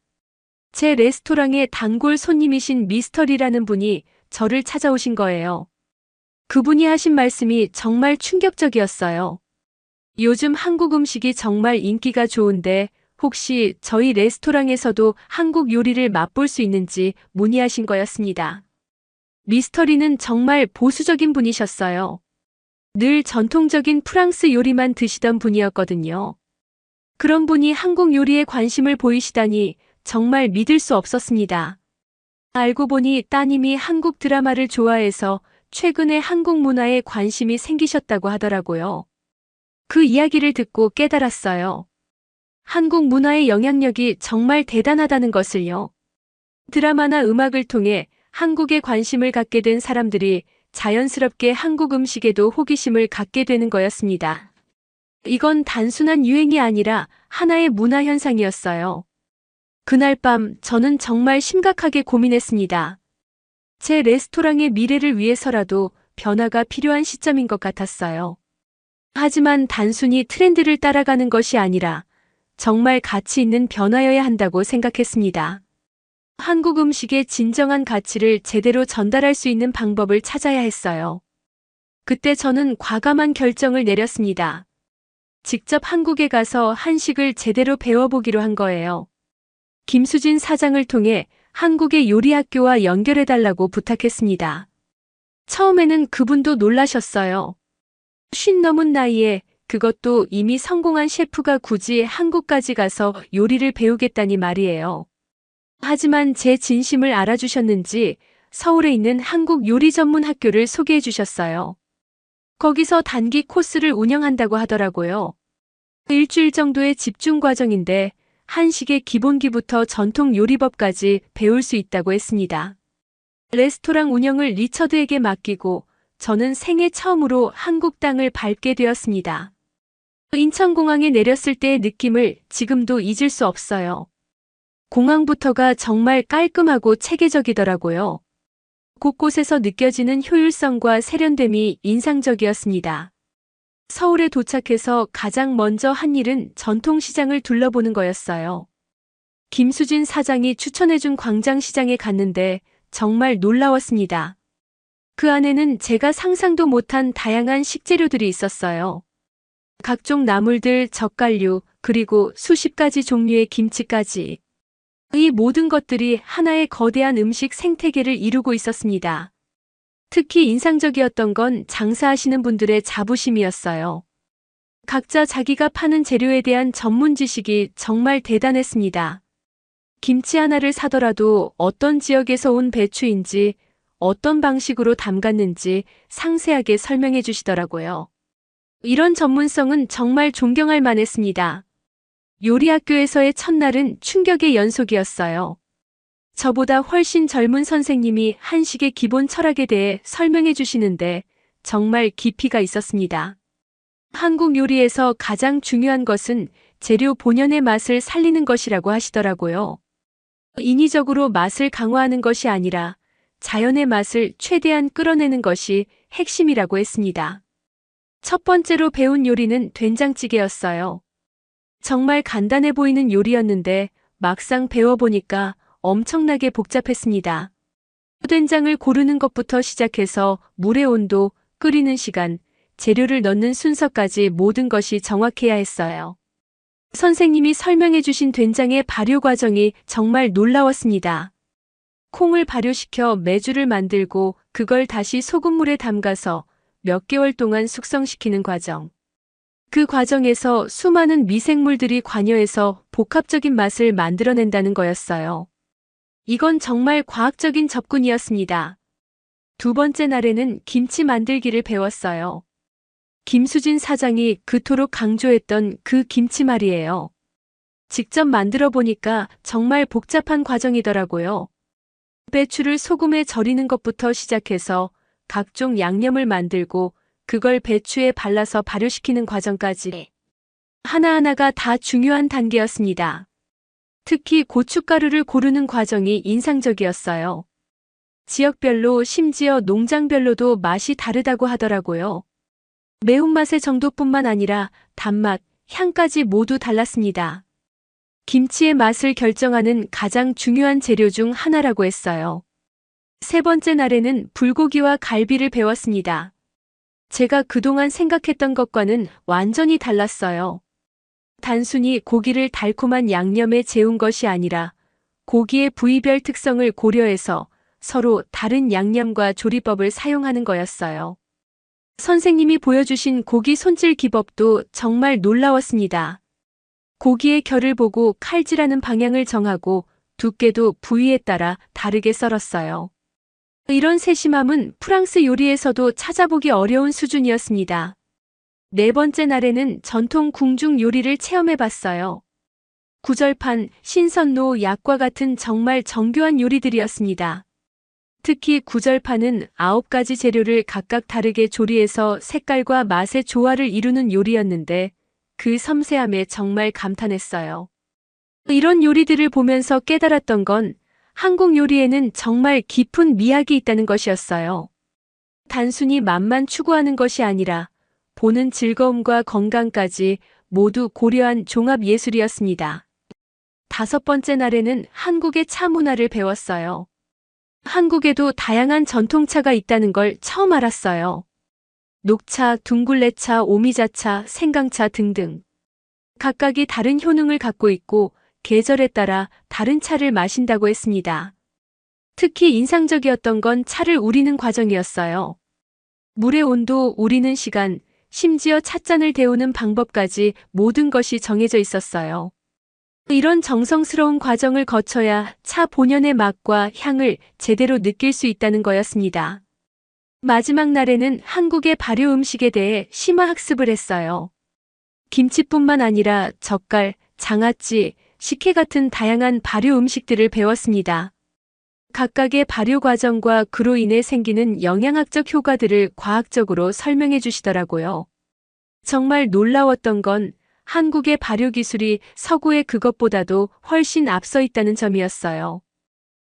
제 레스토랑의 단골 손님이신 미스터리라는 분이 저를 찾아오신 거예요. 그분이 하신 말씀이 정말 충격적이었어요. 요즘 한국 음식이 정말 인기가 좋은데 혹시 저희 레스토랑에서도 한국 요리를 맛볼 수 있는지 문의하신 거였습니다. 미스터리는 정말 보수적인 분이셨어요. 늘 전통적인 프랑스 요리만 드시던 분이었거든요. 그런 분이 한국 요리에 관심을 보이시다니 정말 믿을 수 없었습니다. 알고 보니 따님이 한국 드라마를 좋아해서 최근에 한국 문화에 관심이 생기셨다고 하더라고요. 그 이야기를 듣고 깨달았어요. 한국 문화의 영향력이 정말 대단하다는 것을요. 드라마나 음악을 통해 한국에 관심을 갖게 된 사람들이 자연스럽게 한국 음식에도 호기심을 갖게 되는 거였습니다. 이건 단순한 유행이 아니라 하나의 문화 현상이었어요. 그날 밤 저는 정말 심각하게 고민했습니다. 제 레스토랑의 미래를 위해서라도 변화가 필요한 시점인 것 같았어요. 하지만 단순히 트렌드를 따라가는 것이 아니라 정말 가치 있는 변화여야 한다고 생각했습니다. 한국 음식의 진정한 가치를 제대로 전달할 수 있는 방법을 찾아야 했어요. 그때 저는 과감한 결정을 내렸습니다. 직접 한국에 가서 한식을 제대로 배워보기로 한 거예요. 김수진 사장을 통해 한국의 요리학교와 연결해달라고 부탁했습니다. 처음에는 그분도 놀라셨어요. 50 넘은 나이에 그것도 이미 성공한 셰프가 굳이 한국까지 가서 요리를 배우겠다니 말이에요. 하지만 제 진심을 알아주셨는지 서울에 있는 한국 요리 전문 학교를 소개해 주셨어요. 거기서 단기 코스를 운영한다고 하더라고요. 일주일 정도의 집중 과정인데 한식의 기본기부터 전통 요리법까지 배울 수 있다고 했습니다. 레스토랑 운영을 리처드에게 맡기고 저는 생애 처음으로 한국 땅을 밟게 되었습니다. 인천공항에 내렸을 때의 느낌을 지금도 잊을 수 없어요. 공항부터가 정말 깔끔하고 체계적이더라고요. 곳곳에서 느껴지는 효율성과 세련됨이 인상적이었습니다. 서울에 도착해서 가장 먼저 한 일은 전통시장을 둘러보는 거였어요. 김수진 사장이 추천해준 광장시장에 갔는데 정말 놀라웠습니다. 그 안에는 제가 상상도 못한 다양한 식재료들이 있었어요. 각종 나물들, 젓갈류, 그리고 수십 가지 종류의 김치까지. 이 모든 것들이 하나의 거대한 음식 생태계를 이루고 있었습니다. 특히 인상적이었던 건 장사하시는 분들의 자부심이었어요. 각자 자기가 파는 재료에 대한 전문 지식이 정말 대단했습니다. 김치 하나를 사더라도 어떤 지역에서 온 배추인지, 어떤 방식으로 담갔는지 상세하게 설명해 주시더라고요. 이런 전문성은 정말 존경할 만했습니다. 요리 학교에서의 첫날은 충격의 연속이었어요. 저보다 훨씬 젊은 선생님이 한식의 기본 철학에 대해 설명해 주시는데 정말 깊이가 있었습니다. 한국 요리에서 가장 중요한 것은 재료 본연의 맛을 살리는 것이라고 하시더라고요. 인위적으로 맛을 강화하는 것이 아니라 자연의 맛을 최대한 끌어내는 것이 핵심이라고 했습니다. 첫 번째로 배운 요리는 된장찌개였어요. 정말 간단해 보이는 요리였는데 막상 배워보니까 엄청나게 복잡했습니다. 된장을 고르는 것부터 시작해서 물의 온도, 끓이는 시간, 재료를 넣는 순서까지 모든 것이 정확해야 했어요. 선생님이 설명해 주신 된장의 발효 과정이 정말 놀라웠습니다. 콩을 발효시켜 메주를 만들고 그걸 다시 소금물에 담가서 몇 개월 동안 숙성시키는 과정. 그 과정에서 수많은 미생물들이 관여해서 복합적인 맛을 만들어낸다는 거였어요. 이건 정말 과학적인 접근이었습니다. 두 번째 날에는 김치 만들기를 배웠어요. 김수진 사장이 그토록 강조했던 그 김치 말이에요. 직접 만들어 보니까 정말 복잡한 과정이더라고요. 배추를 소금에 절이는 것부터 시작해서 각종 양념을 만들고 그걸 배추에 발라서 발효시키는 과정까지 하나하나가 다 중요한 단계였습니다. 특히 고춧가루를 고르는 과정이 인상적이었어요. 지역별로 심지어 농장별로도 맛이 다르다고 하더라고요. 매운맛의 정도뿐만 아니라 단맛, 향까지 모두 달랐습니다. 김치의 맛을 결정하는 가장 중요한 재료 중 하나라고 했어요. 세 번째 날에는 불고기와 갈비를 배웠습니다. 제가 그동안 생각했던 것과는 완전히 달랐어요. 단순히 고기를 달콤한 양념에 재운 것이 아니라 고기의 부위별 특성을 고려해서 서로 다른 양념과 조리법을 사용하는 거였어요. 선생님이 보여주신 고기 손질 기법도 정말 놀라웠습니다. 고기의 결을 보고 칼질하는 방향을 정하고 두께도 부위에 따라 다르게 썰었어요. 이런 세심함은 프랑스 요리에서도 찾아보기 어려운 수준이었습니다. 네 번째 날에는 전통 궁중 요리를 체험해봤어요. 구절판, 신선로, 약과 같은 정말 정교한 요리들이었습니다. 특히 구절판은 9가지 재료를 각각 다르게 조리해서 색깔과 맛의 조화를 이루는 요리였는데 그 섬세함에 정말 감탄했어요. 이런 요리들을 보면서 깨달았던 건 한국 요리에는 정말 깊은 미학이 있다는 것이었어요. 단순히 맛만 추구하는 것이 아니라 보는 즐거움과 건강까지 모두 고려한 종합 예술이었습니다. 다섯 번째 날에는 한국의 차 문화를 배웠어요. 한국에도 다양한 전통차가 있다는 걸 처음 알았어요. 녹차, 둥글레차, 오미자차, 생강차 등등. 각각이 다른 효능을 갖고 있고 계절에 따라 다른 차를 마신다고 했습니다. 특히 인상적이었던 건 차를 우리는 과정이었어요. 물의 온도, 우리는 시간, 심지어 찻잔을 데우는 방법까지 모든 것이 정해져 있었어요. 이런 정성스러운 과정을 거쳐야 차 본연의 맛과 향을 제대로 느낄 수 있다는 거였습니다. 마지막 날에는 한국의 발효 음식에 대해 심화 학습을 했어요. 김치뿐만 아니라 젓갈, 장아찌, 식혜 같은 다양한 발효 음식들을 배웠습니다. 각각의 발효 과정과 그로 인해 생기는 영양학적 효과들을 과학적으로 설명해 주시더라고요. 정말 놀라웠던 건 한국의 발효 기술이 서구의 그것보다도 훨씬 앞서 있다는 점이었어요.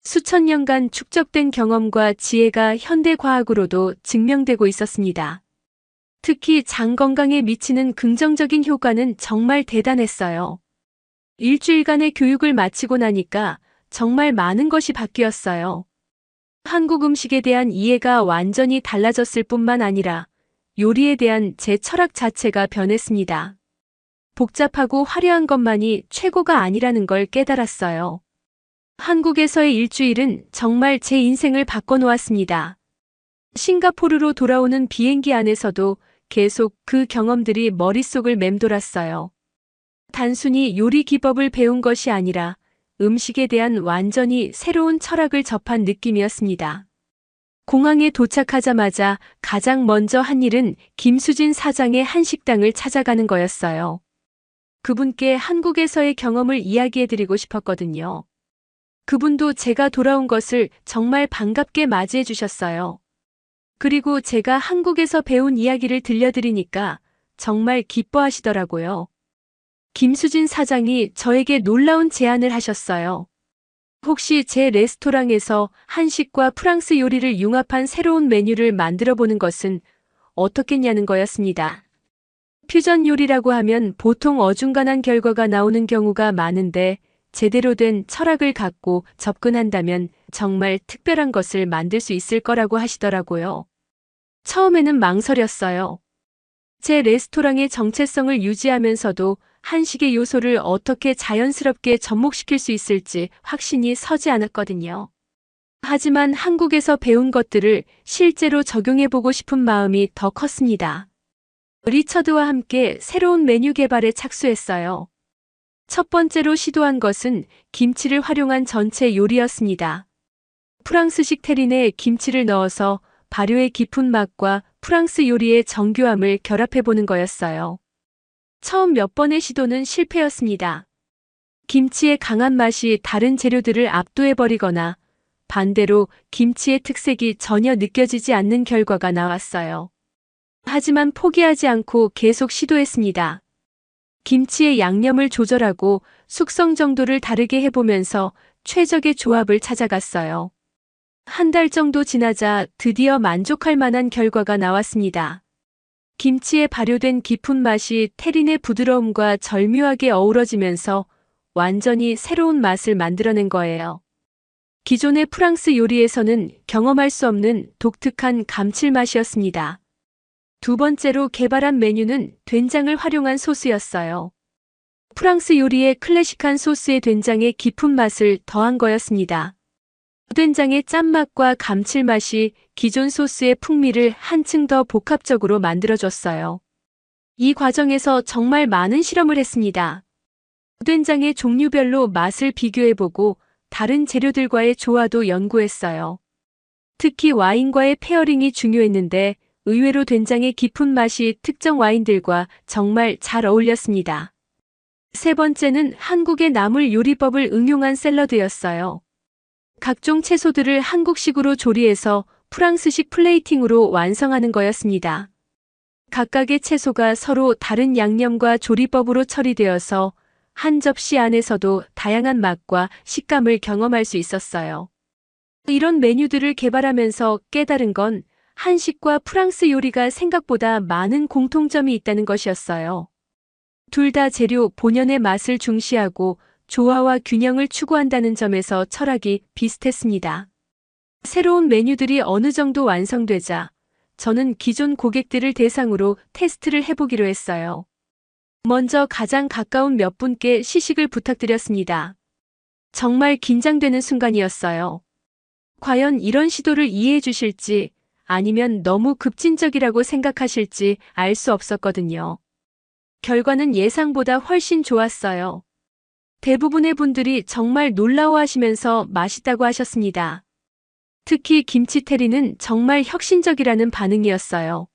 수천 년간 축적된 경험과 지혜가 현대 과학으로도 증명되고 있었습니다. 특히 장 건강에 미치는 긍정적인 효과는 정말 대단했어요. 일주일간의 교육을 마치고 나니까 정말 많은 것이 바뀌었어요. 한국 음식에 대한 이해가 완전히 달라졌을 뿐만 아니라 요리에 대한 제 철학 자체가 변했습니다. 복잡하고 화려한 것만이 최고가 아니라는 걸 깨달았어요. 한국에서의 일주일은 정말 제 인생을 바꿔놓았습니다. 싱가포르로 돌아오는 비행기 안에서도 계속 그 경험들이 머릿속을 맴돌았어요. 단순히 요리 기법을 배운 것이 아니라 음식에 대한 완전히 새로운 철학을 접한 느낌이었습니다. 공항에 도착하자마자 가장 먼저 한 일은 김수진 사장의 한식당을 찾아가는 거였어요. 그분께 한국에서의 경험을 이야기해드리고 싶었거든요. 그분도 제가 돌아온 것을 정말 반갑게 맞이해 주셨어요. 그리고 제가 한국에서 배운 이야기를 들려드리니까 정말 기뻐하시더라고요. 김수진 사장이 저에게 놀라운 제안을 하셨어요. 혹시 제 레스토랑에서 한식과 프랑스 요리를 융합한 새로운 메뉴를 만들어 보는 것은 어떻겠냐는 거였습니다. 퓨전 요리라고 하면 보통 어중간한 결과가 나오는 경우가 많은데 제대로 된 철학을 갖고 접근한다면 정말 특별한 것을 만들 수 있을 거라고 하시더라고요. 처음에는 망설였어요. 제 레스토랑의 정체성을 유지하면서도 한식의 요소를 어떻게 자연스럽게 접목시킬 수 있을지 확신이 서지 않았거든요. 하지만 한국에서 배운 것들을 실제로 적용해보고 싶은 마음이 더 컸습니다. 리처드와 함께 새로운 메뉴 개발에 착수했어요. 첫 번째로 시도한 것은 김치를 활용한 전체 요리였습니다. 프랑스식 테린에 김치를 넣어서 발효의 깊은 맛과 프랑스 요리의 정교함을 결합해보는 거였어요. 처음 몇 번의 시도는 실패였습니다. 김치의 강한 맛이 다른 재료들을 압도해버리거나 반대로 김치의 특색이 전혀 느껴지지 않는 결과가 나왔어요. 하지만 포기하지 않고 계속 시도했습니다. 김치의 양념을 조절하고 숙성 정도를 다르게 해보면서 최적의 조합을 찾아갔어요. 한 달 정도 지나자 드디어 만족할 만한 결과가 나왔습니다. 김치에 발효된 깊은 맛이 테린의 부드러움과 절묘하게 어우러지면서 완전히 새로운 맛을 만들어낸 거예요. 기존의 프랑스 요리에서는 경험할 수 없는 독특한 감칠맛이었습니다. 두 번째로 개발한 메뉴는 된장을 활용한 소스였어요. 프랑스 요리의 클래식한 소스에 된장의 깊은 맛을 더한 거였습니다. 된장의 짠맛과 감칠맛이 기존 소스의 풍미를 한층 더 복합적으로 만들어줬어요. 이 과정에서 정말 많은 실험을 했습니다. 된장의 종류별로 맛을 비교해보고 다른 재료들과의 조화도 연구했어요. 특히 와인과의 페어링이 중요했는데 의외로 된장의 깊은 맛이 특정 와인들과 정말 잘 어울렸습니다. 세 번째는 한국의 나물 요리법을 응용한 샐러드였어요. 각종 채소들을 한국식으로 조리해서 프랑스식 플레이팅으로 완성하는 거였습니다. 각각의 채소가 서로 다른 양념과 조리법으로 처리되어서 한 접시 안에서도 다양한 맛과 식감을 경험할 수 있었어요. 이런 메뉴들을 개발하면서 깨달은 건 한식과 프랑스 요리가 생각보다 많은 공통점이 있다는 것이었어요. 둘 다 재료 본연의 맛을 중시하고 조화와 균형을 추구한다는 점에서 철학이 비슷했습니다. 새로운 메뉴들이 어느 정도 완성되자 저는 기존 고객들을 대상으로 테스트를 해보기로 했어요. 먼저 가장 가까운 몇 분께 시식을 부탁드렸습니다. 정말 긴장되는 순간이었어요. 과연 이런 시도를 이해해 주실지 아니면 너무 급진적이라고 생각하실지 알 수 없었거든요. 결과는 예상보다 훨씬 좋았어요. 대부분의 분들이 정말 놀라워하시면서 맛있다고 하셨습니다. 특히 김치 테리는 정말 혁신적이라는 반응이었어요.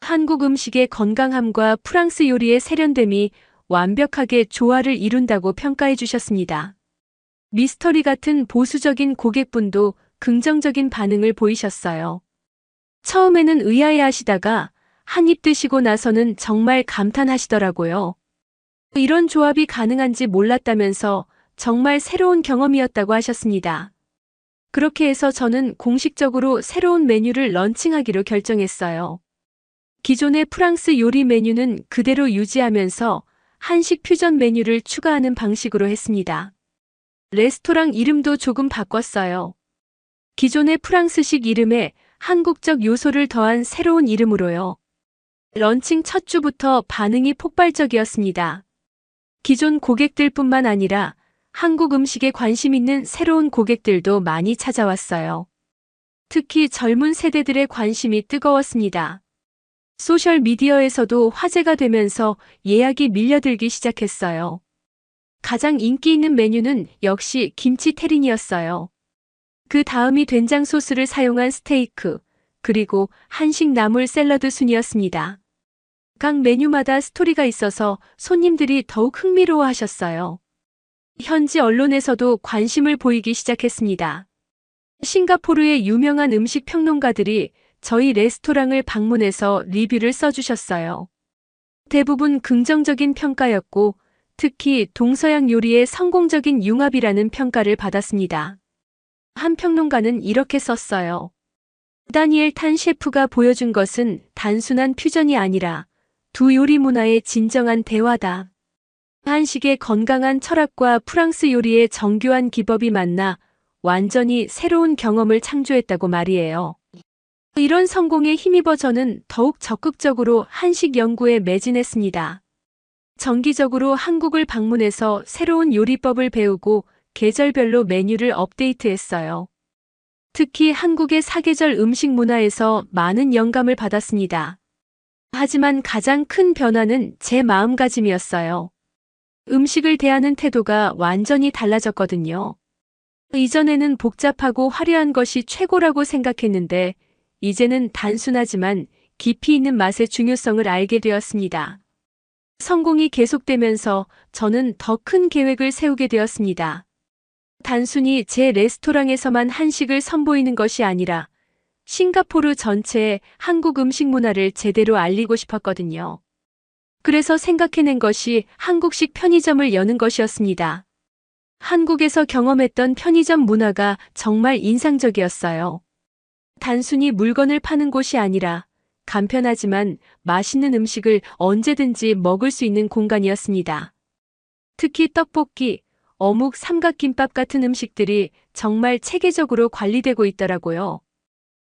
한국 음식의 건강함과 프랑스 요리의 세련됨이 완벽하게 조화를 이룬다고 평가해 주셨습니다. 미스터리 같은 보수적인 고객분도 긍정적인 반응을 보이셨어요. 처음에는 의아해 하시다가 한 입 드시고 나서는 정말 감탄하시더라고요. 이런 조합이 가능한지 몰랐다면서 정말 새로운 경험이었다고 하셨습니다. 그렇게 해서 저는 공식적으로 새로운 메뉴를 런칭하기로 결정했어요. 기존의 프랑스 요리 메뉴는 그대로 유지하면서 한식 퓨전 메뉴를 추가하는 방식으로 했습니다. 레스토랑 이름도 조금 바꿨어요. 기존의 프랑스식 이름에 한국적 요소를 더한 새로운 이름으로요. 런칭 첫 주부터 반응이 폭발적이었습니다. 기존 고객들뿐만 아니라 한국 음식에 관심 있는 새로운 고객들도 많이 찾아왔어요. 특히 젊은 세대들의 관심이 뜨거웠습니다. 소셜미디어에서도 화제가 되면서 예약이 밀려들기 시작했어요. 가장 인기 있는 메뉴는 역시 김치 테린이었어요. 그 다음이 된장 소스를 사용한 스테이크, 그리고 한식 나물 샐러드 순이었습니다. 각 메뉴마다 스토리가 있어서 손님들이 더욱 흥미로워 하셨어요. 현지 언론에서도 관심을 보이기 시작했습니다. 싱가포르의 유명한 음식 평론가들이 저희 레스토랑을 방문해서 리뷰를 써주셨어요. 대부분 긍정적인 평가였고, 특히 동서양 요리의 성공적인 융합이라는 평가를 받았습니다. 한 평론가는 이렇게 썼어요. 다니엘 탄 셰프가 보여준 것은 단순한 퓨전이 아니라 두 요리 문화의 진정한 대화다. 한식의 건강한 철학과 프랑스 요리의 정교한 기법이 만나 완전히 새로운 경험을 창조했다고 말이에요. 이런 성공에 힘입어 저는 더욱 적극적으로 한식 연구에 매진했습니다. 정기적으로 한국을 방문해서 새로운 요리법을 배우고 계절별로 메뉴를 업데이트했어요. 특히 한국의 사계절 음식 문화에서 많은 영감을 받았습니다. 하지만 가장 큰 변화는 제 마음가짐이었어요. 음식을 대하는 태도가 완전히 달라졌거든요. 이전에는 복잡하고 화려한 것이 최고라고 생각했는데, 이제는 단순하지만 깊이 있는 맛의 중요성을 알게 되었습니다. 성공이 계속되면서 저는 더 큰 계획을 세우게 되었습니다. 단순히 제 레스토랑에서만 한식을 선보이는 것이 아니라 싱가포르 전체에 한국 음식 문화를 제대로 알리고 싶었거든요. 그래서 생각해낸 것이 한국식 편의점을 여는 것이었습니다. 한국에서 경험했던 편의점 문화가 정말 인상적이었어요. 단순히 물건을 파는 곳이 아니라 간편하지만 맛있는 음식을 언제든지 먹을 수 있는 공간이었습니다. 특히 떡볶이, 어묵, 삼각김밥 같은 음식들이 정말 체계적으로 관리되고 있더라고요.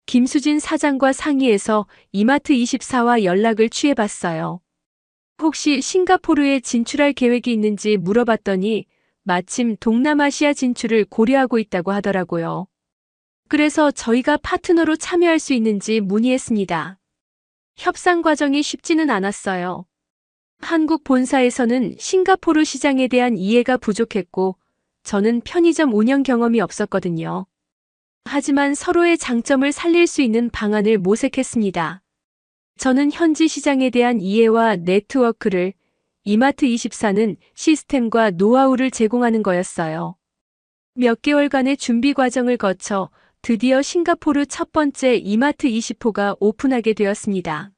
김수진 사장과 상의해서 이마트24와 연락을 취해봤어요. 혹시 싱가포르에 진출할 계획이 있는지 물어봤더니 마침 동남아시아 진출을 고려하고 있다고 하더라고요. 그래서 저희가 파트너로 참여할 수 있는지 문의했습니다. 협상 과정이 쉽지는 않았어요. 한국 본사에서는 싱가포르 시장에 대한 이해가 부족했고, 저는 편의점 운영 경험이 없었거든요. 하지만 서로의 장점을 살릴 수 있는 방안을 모색했습니다. 저는 현지 시장에 대한 이해와 네트워크를, 이마트24는 시스템과 노하우를 제공하는 거였어요. 몇 개월간의 준비 과정을 거쳐 드디어 싱가포르 첫 번째 이마트24가 오픈하게 되었습니다.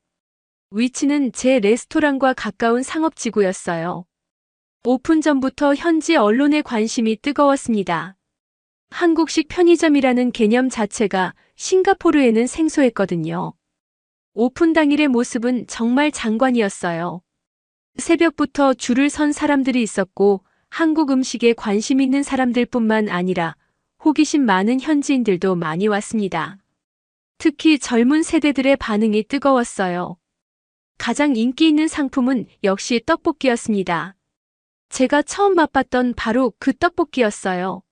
위치는 제 레스토랑과 가까운 상업지구였어요. 오픈 전부터 현지 언론의 관심이 뜨거웠습니다. 한국식 편의점이라는 개념 자체가 싱가포르에는 생소했거든요. 오픈 당일의 모습은 정말 장관이었어요. 새벽부터 줄을 선 사람들이 있었고, 한국 음식에 관심 있는 사람들뿐만 아니라 호기심 많은 현지인들도 많이 왔습니다. 특히 젊은 세대들의 반응이 뜨거웠어요. 가장 인기 있는 상품은 역시 떡볶이였습니다. 제가 처음 맛봤던 바로 그 떡볶이였어요.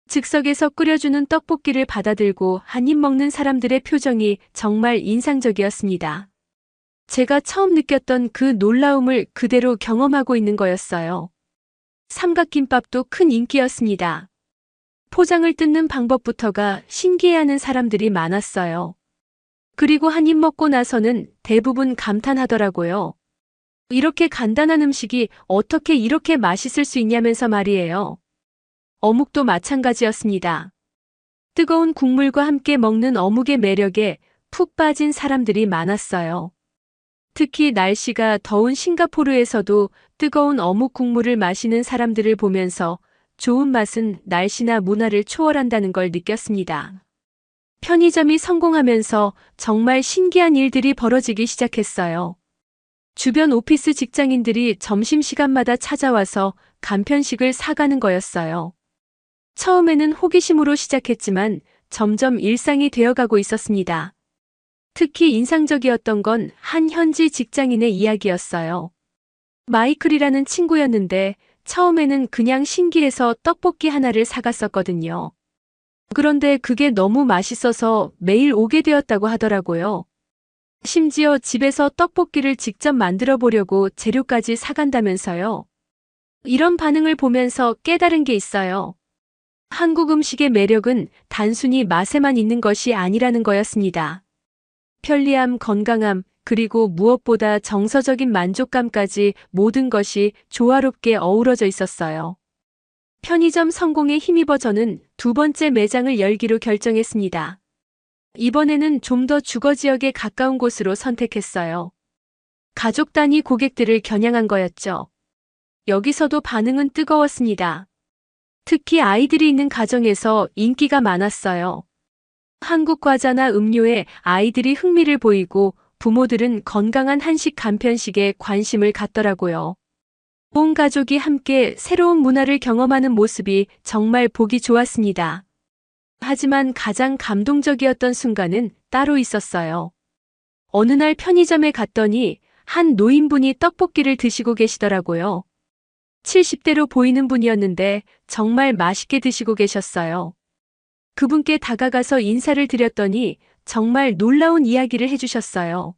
즉석에서 끓여주는 떡볶이를 받아들고 한 입 먹는 사람들의 표정이 정말 인상적이었습니다. 제가 처음 느꼈던 그 놀라움을 그대로 경험하고 있는 거였어요. 삼각김밥도 큰 인기였습니다. 포장을 뜯는 방법부터가 신기해하는 사람들이 많았어요. 그리고 한 입 먹고 나서는 대부분 감탄하더라고요. 이렇게 간단한 음식이 어떻게 이렇게 맛있을 수 있냐면서 말이에요. 어묵도 마찬가지였습니다. 뜨거운 국물과 함께 먹는 어묵의 매력에 푹 빠진 사람들이 많았어요. 특히 날씨가 더운 싱가포르에서도 뜨거운 어묵 국물을 마시는 사람들을 보면서 좋은 맛은 날씨나 문화를 초월한다는 걸 느꼈습니다. 편의점이 성공하면서 정말 신기한 일들이 벌어지기 시작했어요. 주변 오피스 직장인들이 점심시간마다 찾아와서 간편식을 사가는 거였어요. 처음에는 호기심으로 시작했지만 점점 일상이 되어가고 있었습니다. 특히 인상적이었던 건 한 현지 직장인의 이야기였어요. 마이클이라는 친구였는데 처음에는 그냥 신기해서 떡볶이 하나를 사갔었거든요. 그런데 그게 너무 맛있어서 매일 오게 되었다고 하더라고요. 심지어 집에서 떡볶이를 직접 만들어 보려고 재료까지 사간다면서요. 이런 반응을 보면서 깨달은 게 있어요. 한국 음식의 매력은 단순히 맛에만 있는 것이 아니라는 거였습니다. 편리함, 건강함, 그리고 무엇보다 정서적인 만족감까지 모든 것이 조화롭게 어우러져 있었어요. 편의점 성공에 힘입어 저는 두 번째 매장을 열기로 결정했습니다. 이번에는 좀 더 주거 지역에 가까운 곳으로 선택했어요. 가족 단위 고객들을 겨냥한 거였죠. 여기서도 반응은 뜨거웠습니다. 특히 아이들이 있는 가정에서 인기가 많았어요. 한국 과자나 음료에 아이들이 흥미를 보이고 부모들은 건강한 한식 간편식에 관심을 갖더라고요. 온 가족이 함께 새로운 문화를 경험하는 모습이 정말 보기 좋았습니다. 하지만 가장 감동적이었던 순간은 따로 있었어요. 어느 날 편의점에 갔더니 한 노인분이 떡볶이를 드시고 계시더라고요. 70대로 보이는 분이었는데 정말 맛있게 드시고 계셨어요. 그분께 다가가서 인사를 드렸더니 정말 놀라운 이야기를 해주셨어요.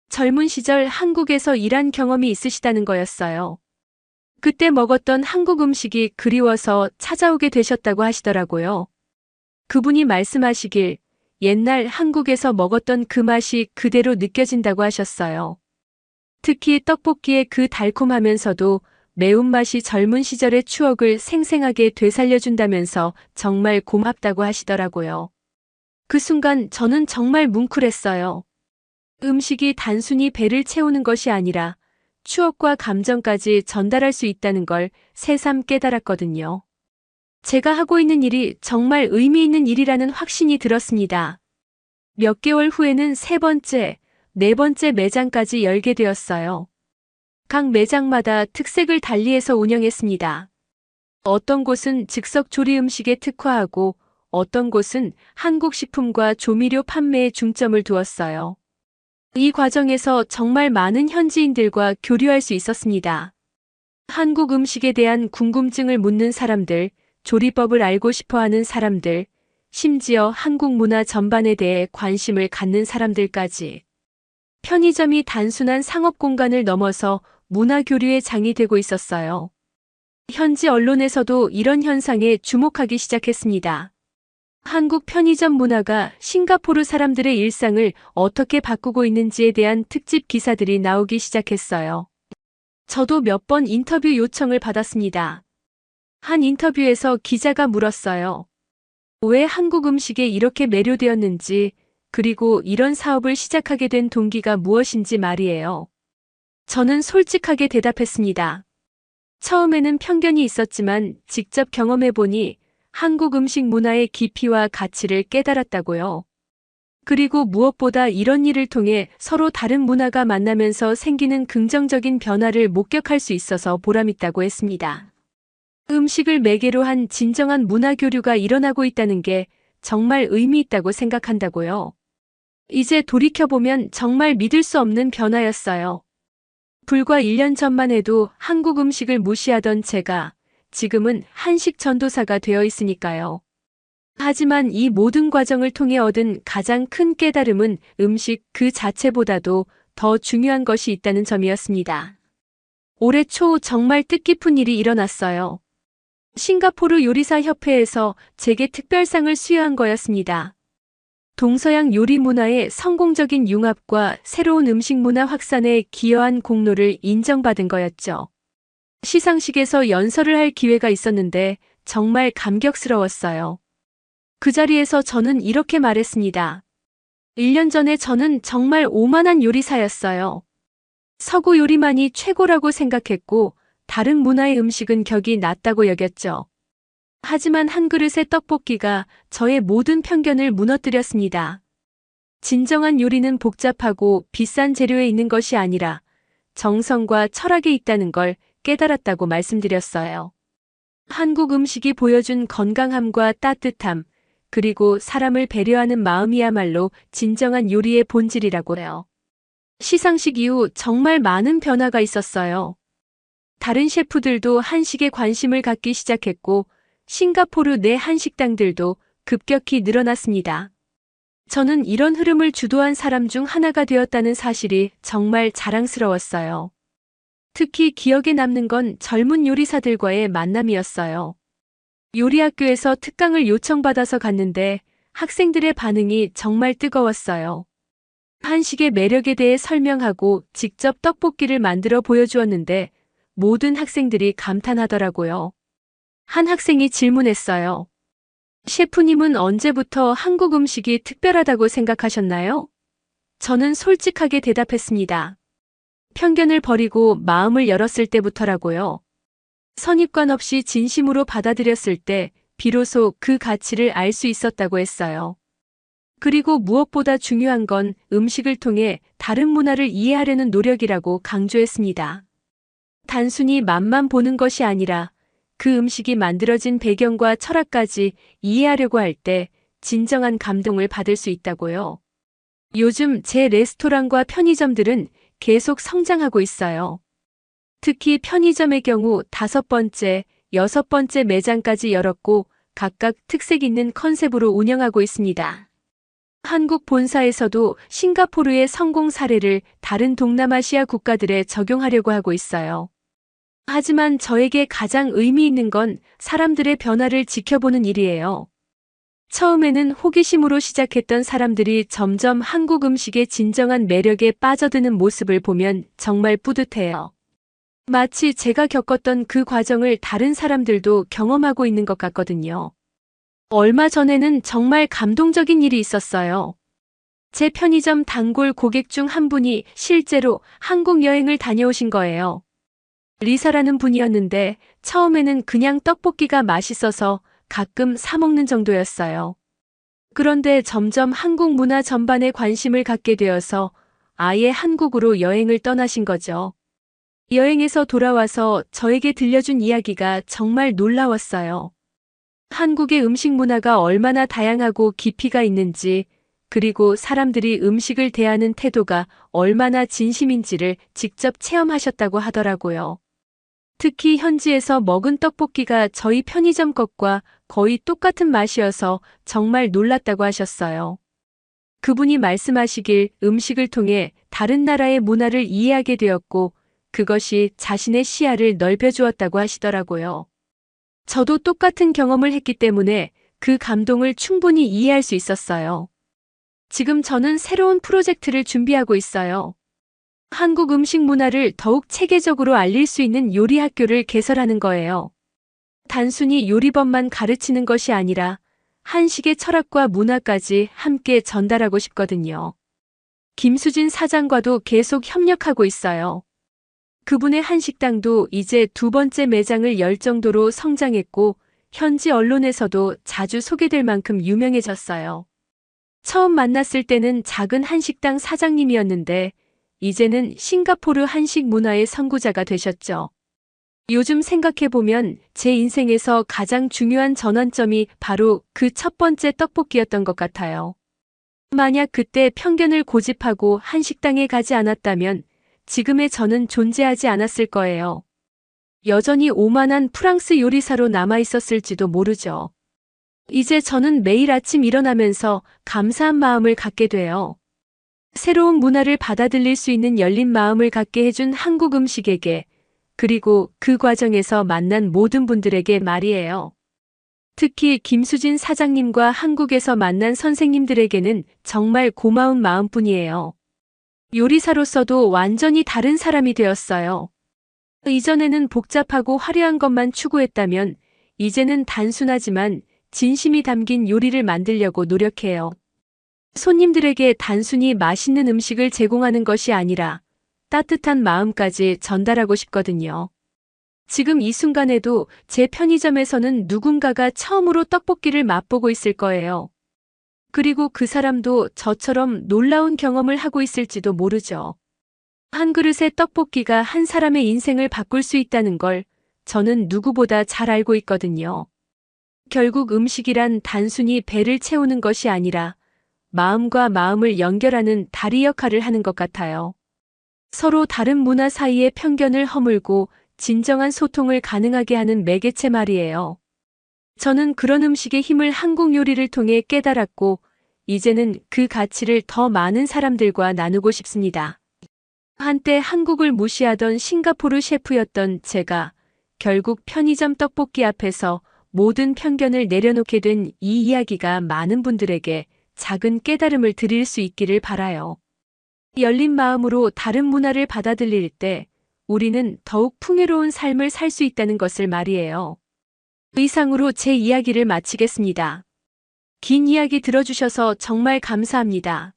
젊은 시절 한국에서 일한 경험이 있으시다는 거였어요. 그때 먹었던 한국 음식이 그리워서 찾아오게 되셨다고 하시더라고요. 그분이 말씀하시길 옛날 한국에서 먹었던 그 맛이 그대로 느껴진다고 하셨어요. 특히 떡볶이의 그 달콤하면서도 매운맛이 젊은 시절의 추억을 생생하게 되살려준다면서 정말 고맙다고 하시더라고요. 그 순간 저는 정말 뭉클했어요. 음식이 단순히 배를 채우는 것이 아니라 추억과 감정까지 전달할 수 있다는 걸 새삼 깨달았거든요. 제가 하고 있는 일이 정말 의미 있는 일이라는 확신이 들었습니다. 몇 개월 후에는 세 번째, 네 번째 매장까지 열게 되었어요. 각 매장마다 특색을 달리해서 운영했습니다. 어떤 곳은 즉석 조리 음식에 특화하고 어떤 곳은 한국 식품과 조미료 판매에 중점을 두었어요. 이 과정에서 정말 많은 현지인들과 교류할 수 있었습니다. 한국 음식에 대한 궁금증을 묻는 사람들, 조리법을 알고 싶어 하는 사람들, 심지어 한국 문화 전반에 대해 관심을 갖는 사람들까지. 편의점이 단순한 상업 공간을 넘어서 문화 교류의 장이 되고 있었어요. 현지 언론에서도 이런 현상에 주목하기 시작했습니다. 한국 편의점 문화가 싱가포르 사람들의 일상을 어떻게 바꾸고 있는지에 대한 특집 기사들이 나오기 시작했어요. 저도 몇 번 인터뷰 요청을 받았습니다. 한 인터뷰에서 기자가 물었어요. 왜 한국 음식에 이렇게 매료되었는지, 그리고 이런 사업을 시작하게 된 동기가 무엇인지 말이에요. 저는 솔직하게 대답했습니다. 처음에는 편견이 있었지만 직접 경험해보니 한국 음식 문화의 깊이와 가치를 깨달았다고요. 그리고 무엇보다 이런 일을 통해 서로 다른 문화가 만나면서 생기는 긍정적인 변화를 목격할 수 있어서 보람있다고 했습니다. 음식을 매개로 한 진정한 문화 교류가 일어나고 있다는 게 정말 의미 있다고 생각한다고요. 이제 돌이켜보면 정말 믿을 수 없는 변화였어요. 불과 1년 전만 해도 한국 음식을 무시하던 제가 지금은 한식 전도사가 되어 있으니까요. 하지만 이 모든 과정을 통해 얻은 가장 큰 깨달음은 음식 그 자체보다도 더 중요한 것이 있다는 점이었습니다. 올해 초 정말 뜻깊은 일이 일어났어요. 싱가포르 요리사 협회에서 제게 특별상을 수여한 거였습니다. 동서양 요리 문화의 성공적인 융합과 새로운 음식 문화 확산에 기여한 공로를 인정받은 거였죠. 시상식에서 연설을 할 기회가 있었는데 정말 감격스러웠어요. 그 자리에서 저는 이렇게 말했습니다. 1년 전에 저는 정말 오만한 요리사였어요. 서구 요리만이 최고라고 생각했고 다른 문화의 음식은 격이 낮다고 여겼죠. 하지만 한 그릇의 떡볶이가 저의 모든 편견을 무너뜨렸습니다. 진정한 요리는 복잡하고 비싼 재료에 있는 것이 아니라 정성과 철학에 있다는 걸 깨달았다고 말씀드렸어요. 한국 음식이 보여준 건강함과 따뜻함, 그리고 사람을 배려하는 마음이야말로 진정한 요리의 본질이라고요. 시상식 이후 정말 많은 변화가 있었어요. 다른 셰프들도 한식에 관심을 갖기 시작했고 싱가포르 내 한식당들도 급격히 늘어났습니다. 저는 이런 흐름을 주도한 사람 중 하나가 되었다는 사실이 정말 자랑스러웠어요. 특히 기억에 남는 건 젊은 요리사들과의 만남이었어요. 요리학교에서 특강을 요청받아서 갔는데 학생들의 반응이 정말 뜨거웠어요. 한식의 매력에 대해 설명하고 직접 떡볶이를 만들어 보여주었는데 모든 학생들이 감탄하더라고요. 한 학생이 질문했어요. 셰프님은 언제부터 한국 음식이 특별하다고 생각하셨나요? 저는 솔직하게 대답했습니다. 편견을 버리고 마음을 열었을 때부터라고요. 선입관 없이 진심으로 받아들였을 때 비로소 그 가치를 알 수 있었다고 했어요. 그리고 무엇보다 중요한 건 음식을 통해 다른 문화를 이해하려는 노력이라고 강조했습니다. 단순히 맛만 보는 것이 아니라 그 음식이 만들어진 배경과 철학까지 이해하려고 할 때 진정한 감동을 받을 수 있다고요. 요즘 제 레스토랑과 편의점들은 계속 성장하고 있어요. 특히 편의점의 경우 5번째, 6번째 매장까지 열었고 각각 특색 있는 컨셉으로 운영하고 있습니다. 한국 본사에서도 싱가포르의 성공 사례를 다른 동남아시아 국가들에 적용하려고 하고 있어요. 하지만 저에게 가장 의미 있는 건 사람들의 변화를 지켜보는 일이에요. 처음에는 호기심으로 시작했던 사람들이 점점 한국 음식의 진정한 매력에 빠져드는 모습을 보면 정말 뿌듯해요. 마치 제가 겪었던 그 과정을 다른 사람들도 경험하고 있는 것 같거든요. 얼마 전에는 정말 감동적인 일이 있었어요. 제 편의점 단골 고객 중 한 분이 실제로 한국 여행을 다녀오신 거예요. 리사라는 분이었는데 처음에는 그냥 떡볶이가 맛있어서 가끔 사 먹는 정도였어요. 그런데 점점 한국 문화 전반에 관심을 갖게 되어서 아예 한국으로 여행을 떠나신 거죠. 여행에서 돌아와서 저에게 들려준 이야기가 정말 놀라웠어요. 한국의 음식 문화가 얼마나 다양하고 깊이가 있는지, 그리고 사람들이 음식을 대하는 태도가 얼마나 진심인지를 직접 체험하셨다고 하더라고요. 특히 현지에서 먹은 떡볶이가 저희 편의점 것과 거의 똑같은 맛이어서 정말 놀랐다고 하셨어요. 그분이 말씀하시길 음식을 통해 다른 나라의 문화를 이해하게 되었고 그것이 자신의 시야를 넓혀주었다고 하시더라고요. 저도 똑같은 경험을 했기 때문에 그 감동을 충분히 이해할 수 있었어요. 지금 저는 새로운 프로젝트를 준비하고 있어요. 한국 음식 문화를 더욱 체계적으로 알릴 수 있는 요리 학교를 개설하는 거예요. 단순히 요리법만 가르치는 것이 아니라 한식의 철학과 문화까지 함께 전달하고 싶거든요. 김수진 사장과도 계속 협력하고 있어요. 그분의 한식당도 이제 2번째 매장을 열 정도로 성장했고 현지 언론에서도 자주 소개될 만큼 유명해졌어요. 처음 만났을 때는 작은 한식당 사장님이었는데 이제는 싱가포르 한식 문화의 선구자가 되셨죠. 요즘 생각해보면 제 인생에서 가장 중요한 전환점이 바로 그 첫 번째 떡볶이였던 것 같아요. 만약 그때 편견을 고집하고 한식당에 가지 않았다면 지금의 저는 존재하지 않았을 거예요. 여전히 오만한 프랑스 요리사로 남아있었을지도 모르죠. 이제 저는 매일 아침 일어나면서 감사한 마음을 갖게 돼요. 새로운 문화를 받아들일 수 있는 열린 마음을 갖게 해준 한국 음식에게, 그리고 그 과정에서 만난 모든 분들에게 말이에요. 특히 김수진 사장님과 한국에서 만난 선생님들에게는 정말 고마운 마음뿐이에요. 요리사로서도 완전히 다른 사람이 되었어요. 이전에는 복잡하고 화려한 것만 추구했다면 이제는 단순하지만 진심이 담긴 요리를 만들려고 노력해요. 손님들에게 단순히 맛있는 음식을 제공하는 것이 아니라 따뜻한 마음까지 전달하고 싶거든요. 지금 이 순간에도 제 편의점에서는 누군가가 처음으로 떡볶이를 맛보고 있을 거예요. 그리고 그 사람도 저처럼 놀라운 경험을 하고 있을지도 모르죠. 한 그릇의 떡볶이가 한 사람의 인생을 바꿀 수 있다는 걸 저는 누구보다 잘 알고 있거든요. 결국 음식이란 단순히 배를 채우는 것이 아니라 마음과 마음을 연결하는 다리 역할을 하는 것 같아요. 서로 다른 문화 사이의 편견을 허물고 진정한 소통을 가능하게 하는 매개체 말이에요. 저는 그런 음식의 힘을 한국 요리를 통해 깨달았고 이제는 그 가치를 더 많은 사람들과 나누고 싶습니다. 한때 한국을 무시하던 싱가포르 셰프였던 제가 결국 편의점 떡볶이 앞에서 모든 편견을 내려놓게 된 이 이야기가 많은 분들에게 작은 깨달음을 드릴 수 있기를 바라요. 열린 마음으로 다른 문화를 받아들일 때 우리는 더욱 풍요로운 삶을 살 수 있다는 것을 말이에요. 이상으로 제 이야기를 마치겠습니다. 긴 이야기 들어주셔서 정말 감사합니다.